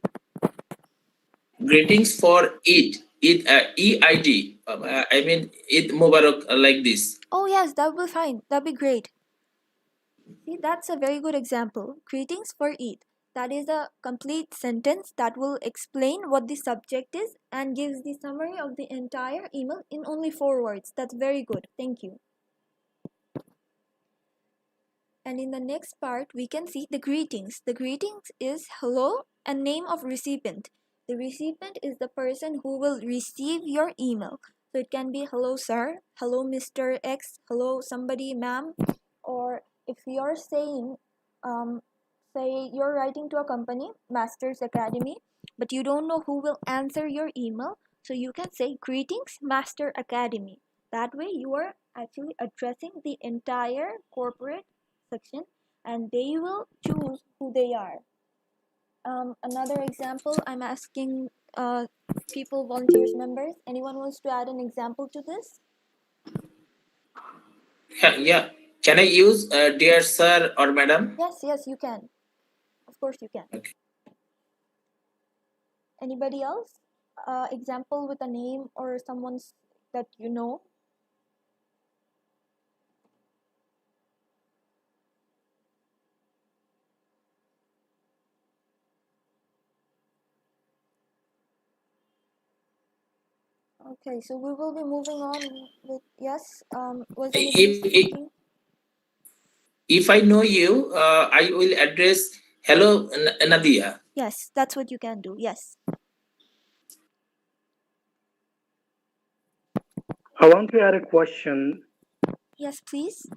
Greetings for Eid. Eid. EID. I mean Eid Mubarak, like this. Oh yes, that will be fine. That'll be great. See, that's a very good example. Greetings for Eid. That is a complete sentence that will explain what the subject is and gives the summary of the entire email in only 4 words. That's very good. Thank you. And in the next part, we can see the greetings. The greetings is hello and name of recipient. The recipient is the person who will receive your email. So it can be hello sir, hello Mr. X, hello somebody ma'am, or if you're saying, say you're writing to a company, Masters Academy, but you don't know who will answer your email, so you can say greetings Master Academy. That way you are actually addressing the entire corporate section and they will choose who they are. Another example, I'm asking people, volunteers, members, anyone wants to add an example to this? Yeah. Can I use dear sir or madam? Yes, you can. Of course you can. Okay. Anybody else? Example with a name or someone's that you know? Okay, so we will be moving on with, yes, was anybody speaking? If I know you, I will address hello Nadia. Yes, that's what you can do, yes. I want to add a question. Yes, please.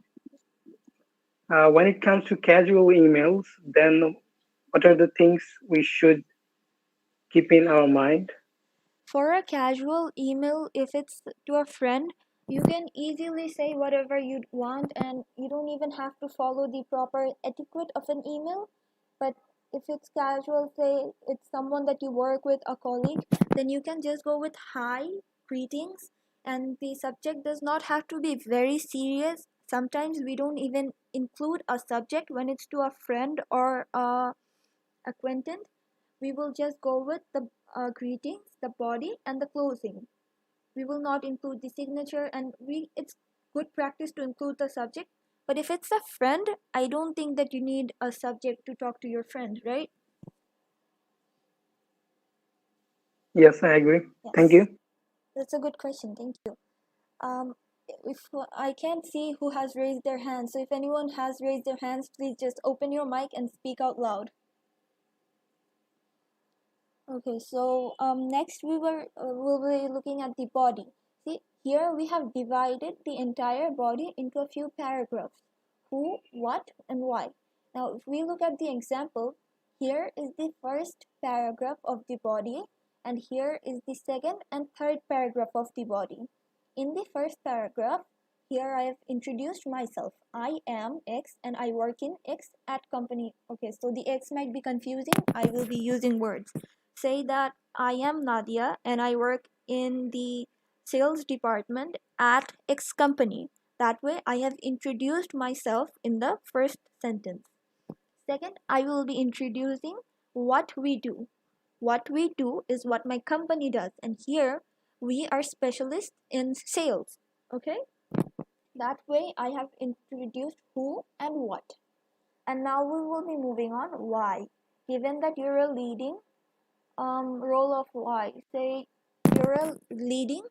When it comes to casual emails, then what are the things we should keep in our mind? For a casual email, if it's to a friend, you can easily say whatever you'd want and you don't even have to follow the proper etiquette of an email. But if it's casual, say it's someone that you work with, a colleague, then you can just go with hi, greetings, and the subject does not have to be very serious. Sometimes we don't even include a subject when it's to a friend or a acquaintance. We will just go with the greetings, the body, and the closing. We will not include the signature, and it's good practice to include the subject. But if it's a friend, I don't think that you need a subject to talk to your friend, right? Yes, I agree. Yes. Thank you. That's a good question. Thank you. If I can't see who has raised their hand, so if anyone has raised their hands, please just open your mic and speak out loud. Okay, so next we'll be looking at the body. See, here we have divided the entire body into a few paragraphs. Who, what, and why. Now, if we look at the example, here is the first paragraph of the body, and here is the second and third paragraph of the body. In the first paragraph, here I have introduced myself. I am X and I work in X at company. Okay, so the X might be confusing. I will be using words. Say that I am Nadia and I work in the sales department at X company. That way I have introduced myself in the first sentence. Second, I will be introducing what we do. What we do is what my company does, and here we are specialists in sales. Okay? That way I have introduced who and what. And now we will be moving on why. Given that you're a leading role of why, say you're leading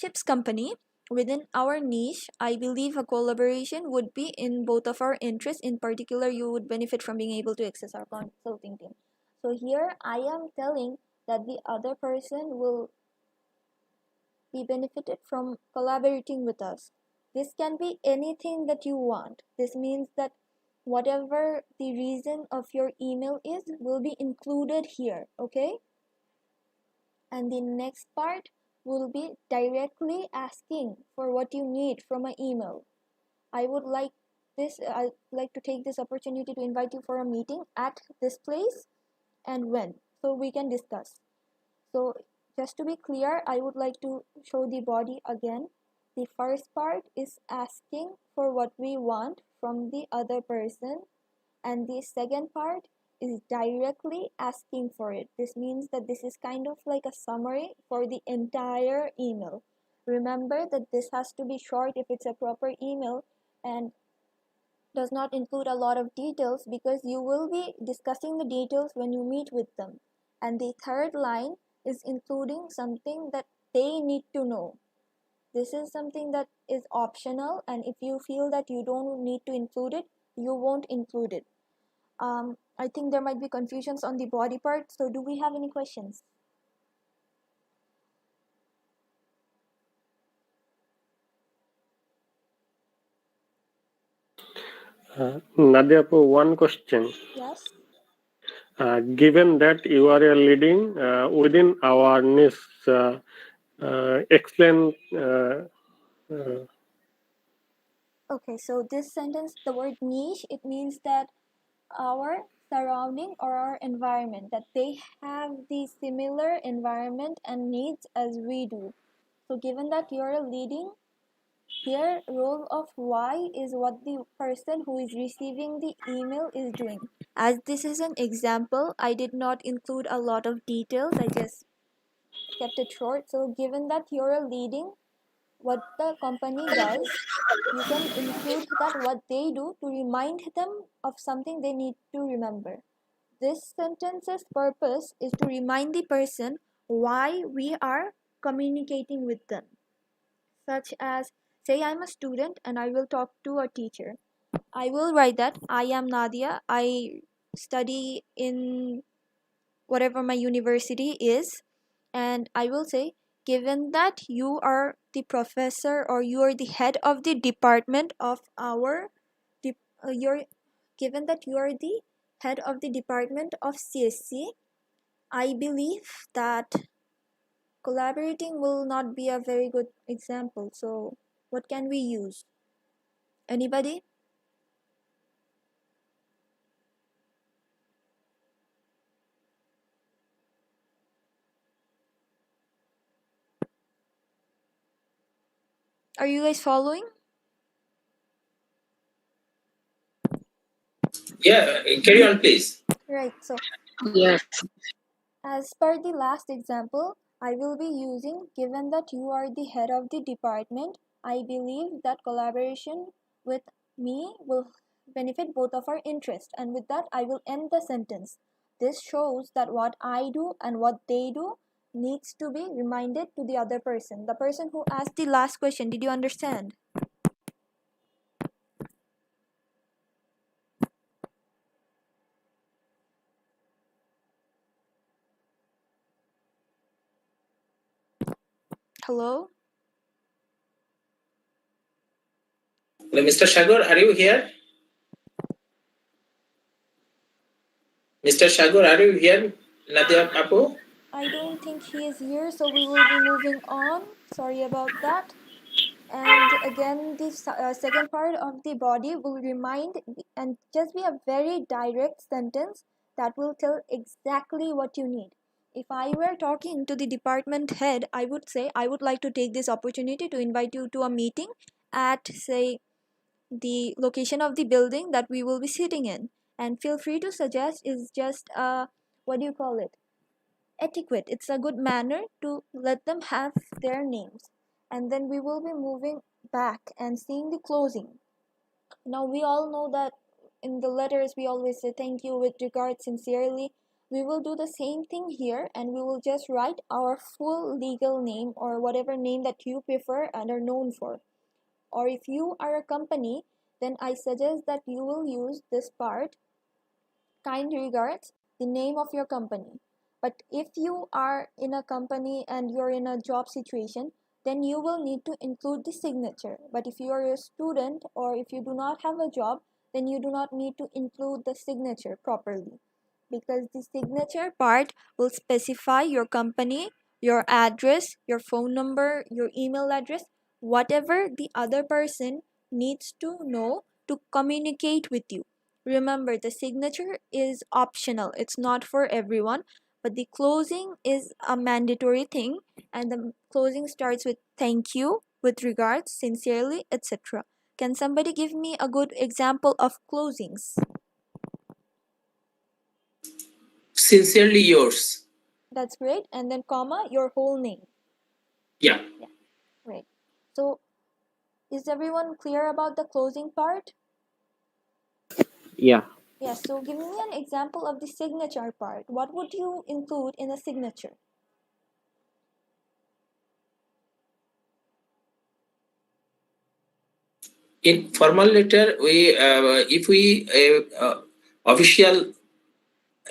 chips company within our niche. I believe a collaboration would be in both of our interests. In particular, you would benefit from being able to access our consulting team. So here I am telling that the other person will be benefited from collaborating with us. This can be anything that you want. This means that whatever the reason of your email is will be included here, okay? And the next part will be directly asking for what you need from an email. I'd like to take this opportunity to invite you for a meeting at this place and when, so we can discuss. So just to be clear, I would like to show the body again. The first part is asking for what we want from the other person, and the second part is directly asking for it. This means that this is kind of like a summary for the entire email. Remember that this has to be short if it's a proper email and does not include a lot of details, because you will be discussing the details when you meet with them. And the third line is including something that they need to know. This is something that is optional, and if you feel that you don't need to include it, you won't include it. I think there might be confusions on the body part, so do we have any questions? Nadia, one question. Yes. Given that you are a leading within our niche, explain. Okay, so this sentence, the word niche, it means that our surrounding or our environment, that they have the similar environment and needs as we do. So given that you're leading, their role of why is what the person who is receiving the email is doing. As this is an example, I did not include a lot of details, I just kept it short. So given that you're leading what the company does, you can include that what they do to remind them of something they need to remember. This sentence's purpose is to remind the person why we are communicating with them. Such as, say I'm a student and I will talk to a teacher. I will write that I am Nadia. I study in whatever my university is, and I will say, given that you are the professor or you are the head of the department of our you're given that you are the head of the department of CSC, I believe that collaborating will not be a very good example. So what can we use? Anybody? Are you guys following? Yeah, carry on, please. Right. So Yes. as per the last example, I will be using, given that you are the head of the department, I believe that collaboration with me will benefit both of our interests. And with that, I will end the sentence. This shows that what I do and what they do needs to be reminded to the other person. The person who asked the last question, did you understand? Hello? Mr. Shagor, are you here? Mr. Shagor, are you here? Nadia Apu? I don't think he is here, so we will be moving on. Sorry about that. And again, the second part of the body will remind and just be a very direct sentence that will tell exactly what you need. If I were talking to the department head, I would say, I would like to take this opportunity to invite you to a meeting at, say, the location of the building that we will be sitting in. And feel free to suggest is just what do you call it? Etiquette. It's a good manner to let them have their names. And then we will be moving back and seeing the closing. Now we all know that in the letters we always say thank you, with regard, sincerely. we will do the same thing here, and we will just write our full legal name or whatever name that you prefer and are known for. Or if you are a company, then I suggest that you will use this part, kind regards, the name of your company. But if you are in a company and you're in a job situation, then you will need to include the signature. But if you are a student or if you do not have a job, then you do not need to include the signature properly, because the signature part will specify your company, your address, your phone number, your email address, whatever the other person needs to know to communicate with you. Remember, the signature is optional, it's not for everyone, but the closing is a mandatory thing, and the closing starts with thank you, with regards, sincerely, etc. Can somebody give me a good example of closings? Sincerely yours. That's great. And then comma, your whole name. Yeah. Great. So is everyone clear about the closing part? Yeah. Yes. So give me an example of the signature part. What would you include in a signature? In formal letter, we if we official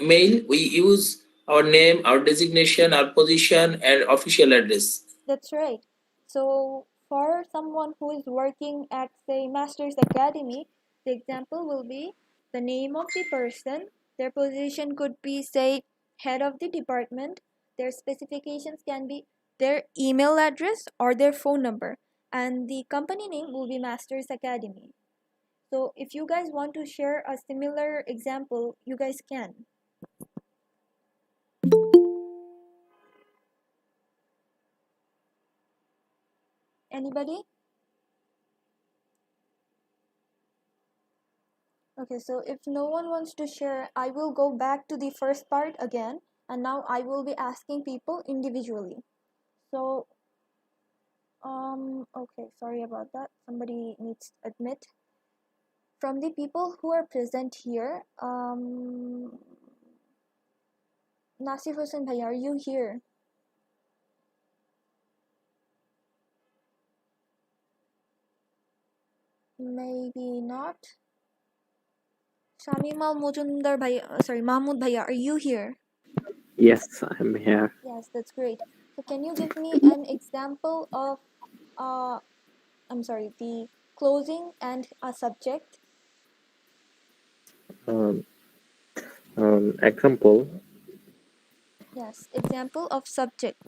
mail, we use our name, our designation, our position, and official address. That's right. So for someone who is working at, say, Master's Academy, the example will be the name of the person. Their position could be, say, head of the department. Their specifications can be their email address or their phone number. And the company name will be Master's Academy. So if you guys want to share a similar example, you guys can. Anybody? Okay, so if no one wants to share, I will go back to the first part again, and now I will be asking people individually. So, okay, sorry about that. Somebody needs to admit. From the people who are present here, Nasir Hussain Bhai, are you here? Maybe not. Shamima Mujumdar Bhai, sorry, Mahmoud Bhaiya, are you here? Yes, I'm here. Yes, that's great. So can you give me an example of, I'm sorry, the closing and a subject? Um, Example. Yes, example of subject.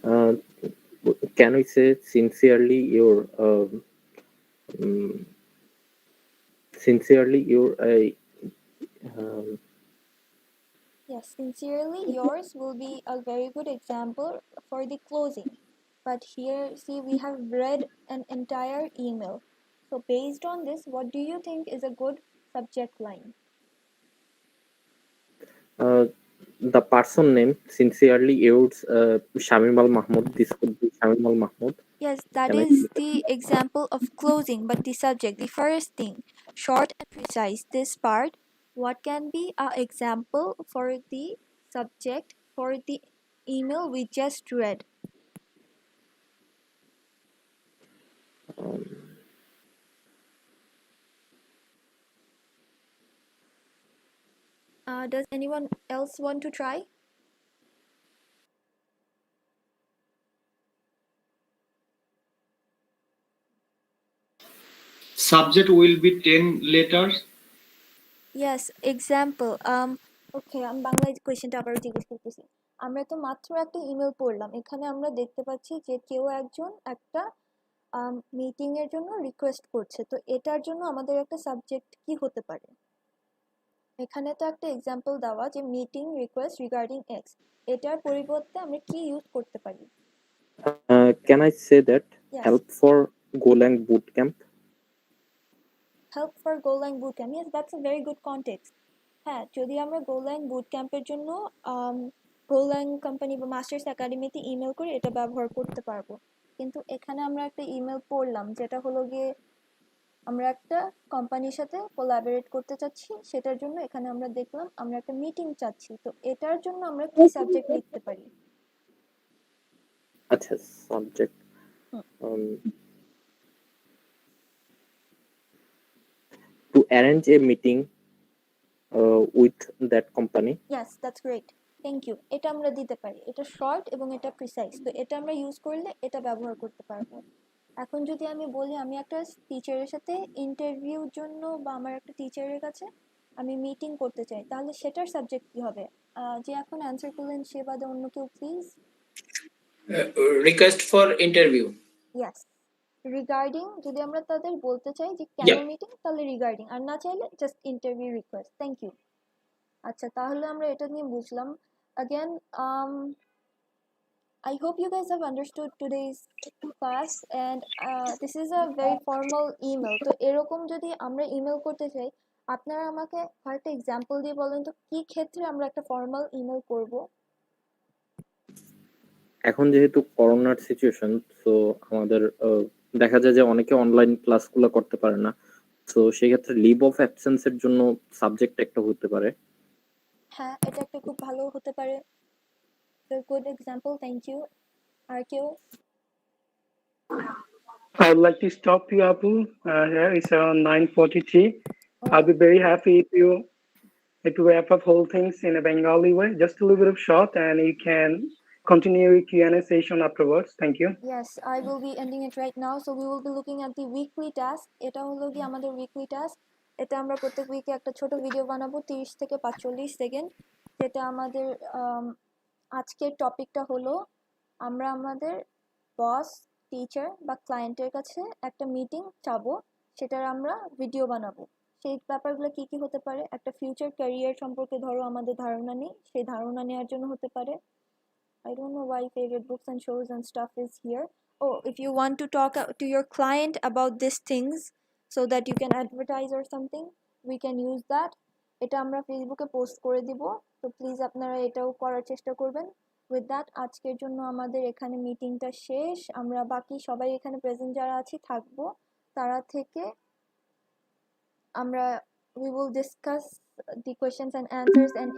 Uh, can we say sincerely your um, sincerely your um, Yes, sincerely yours will be a very good example for the closing. But here, see, we have read an entire email. So based on this, what do you think is a good subject line? uh, the person name sincerely yours Shamim Al Mahmoud. This could be Shamim Al Mahmoud. Yes, that Can I? is the example of closing, but the subject, the first thing, short and precise. This part, what can be an example for the subject for the email we just read? Um, Does anyone else want to try? Subject will be 10 letters. Yes, example. ওকে, আমি বাংলায় কোয়েশ্চেনটা আবার জিজ্ঞেস করতেছি। আমরা তো মাত্র একটা ইমেল পড়লাম, এখানে আমরা দেখতে পাচ্ছি যে কেউ একজন একটা মিটিং এর জন্য রিকোয়েস্ট করছে, তো এটার জন্য আমাদের একটা সাবজেক্ট কি হতে পারে? এখানে তো একটা এক্সাম্পল দেওয়া যে মিটিং রিকোয়েস্ট রিগার্ডিং এক্স, এটার পরিবর্তে আমরা কি ইউজ করতে পারি? can I say that Yes. help for Golang Bootcamp? Help for Golang bootcamp, yes, that's a very good context. হ্যাঁ, যদি আমরা গোল্যাং বুট ক্যাম্পের জন্য গোল্যাং কোম্পানি বা মাস্টার্স একাডেমিতে ইমেল করে এটা ব্যবহার করতে পারবো। কিন্তু এখানে আমরা একটা ইমেল পড়লাম যেটা হলো গিয়ে আমরা একটা কোম্পানির সাথে কোলাবরেট করতে চাচ্ছি, সেটার জন্য এখানে আমরা দেখলাম আমরা একটা মিটিং চাচ্ছি। তো এটার জন্য আমরা কি সাবজেক্ট লিখতে পারি? আচ্ছা, subject to arrange a meeting with that company. Yes, that's great. Thank you. এটা আমরা দিতে পারি। এটা শর্ট এবং এটা প্রিসাইজ। তো এটা আমরা ইউজ করলে এটা ব্যবহার করতে পারবো। এখন যদি আমি বলি আমি একটা টিচারের সাথে ইন্টারভিউর জন্য বা আমার একটা টিচারের কাছে আমি মিটিং করতে চাই, তাহলে সেটার সাবজেক্ট কি হবে? যে এখন অ্যান্সার করলেন সে বাদে অন্য কেউ please. Request for interview. Yes, regarding যদি আমরা তাদের বলতে চাই যে কেন মিটিং, তাহলে রিগার্ডিং, আর না চাইলে just interview request. Thank you. আচ্ছা, তাহলে আমরা এটা নিয়ে বুঝলাম। Again, I hope you guys have understood today's class, and this is a very formal email. তো এরকম যদি আমরা ইমেল করতে চাই, আপনারা আমাকে কয়েকটা এক্সাম্পল দিয়ে বলেন তো কি ক্ষেত্রে আমরা একটা ফর্মাল ইমেল করব? এখন যেহেতু করোনার সিচুয়েশন, তো আমাদের দেখা যায় যে অনেকে অনলাইন ক্লাসগুলো করতে পারে না, তো সেই ক্ষেত্রে লিভ অফ অ্যাবসেন্স এর জন্য সাবজেক্ট একটা হতে পারে। হ্যাঁ, এটা একটা খুব ভালো হতে পারে। Good example, thank you. আর কেউ? I would like to stop you, Apu. Here it's around 9:43. I'll be very happy if you wrap up whole things in a Bengali way, just a little bit of short, and you can continue your Q&A session afterwards. Thank you. Yes, I will be ending it right now. So we will be looking at the weekly task. এটা হলো কি আমাদের weekly task. এটা আমরা প্রত্যেক উইকে একটা ছোট ভিডিও বানাবো 30 থেকে 45 সেকেন্ড, যেটা আমাদের আজকের টপিকটা হলো আমরা আমাদের বস, টিচার বা ক্লায়েন্টের কাছে একটা মিটিং চাবো, সেটার আমরা ভিডিও বানাবো। সেই ব্যাপারগুলো কি কি হতে পারে? একটা ফিউচার ক্যারিয়ার সম্পর্কে ধরো আমাদের ধারণা নেই, সেই ধারণা নেওয়ার জন্য হতে পারে। I don't know why favorite books and shows and stuff is here. Oh, if you want to talk to your client about these things so that you can advertise or something, we can use that. এটা আমরা ফেসবুকে post করে দিব, তো please আপনারা এটাও করার চেষ্টা করবেন। উইথ দ্যাট আজকের জন্য আমাদের এখানে মিটিংটা শেষ। আমরা বাকি সবাই এখানে প্রেজেন্ট যারা আছি থাকবো, তারা থেকে আমরা we will discuss the questions and answers and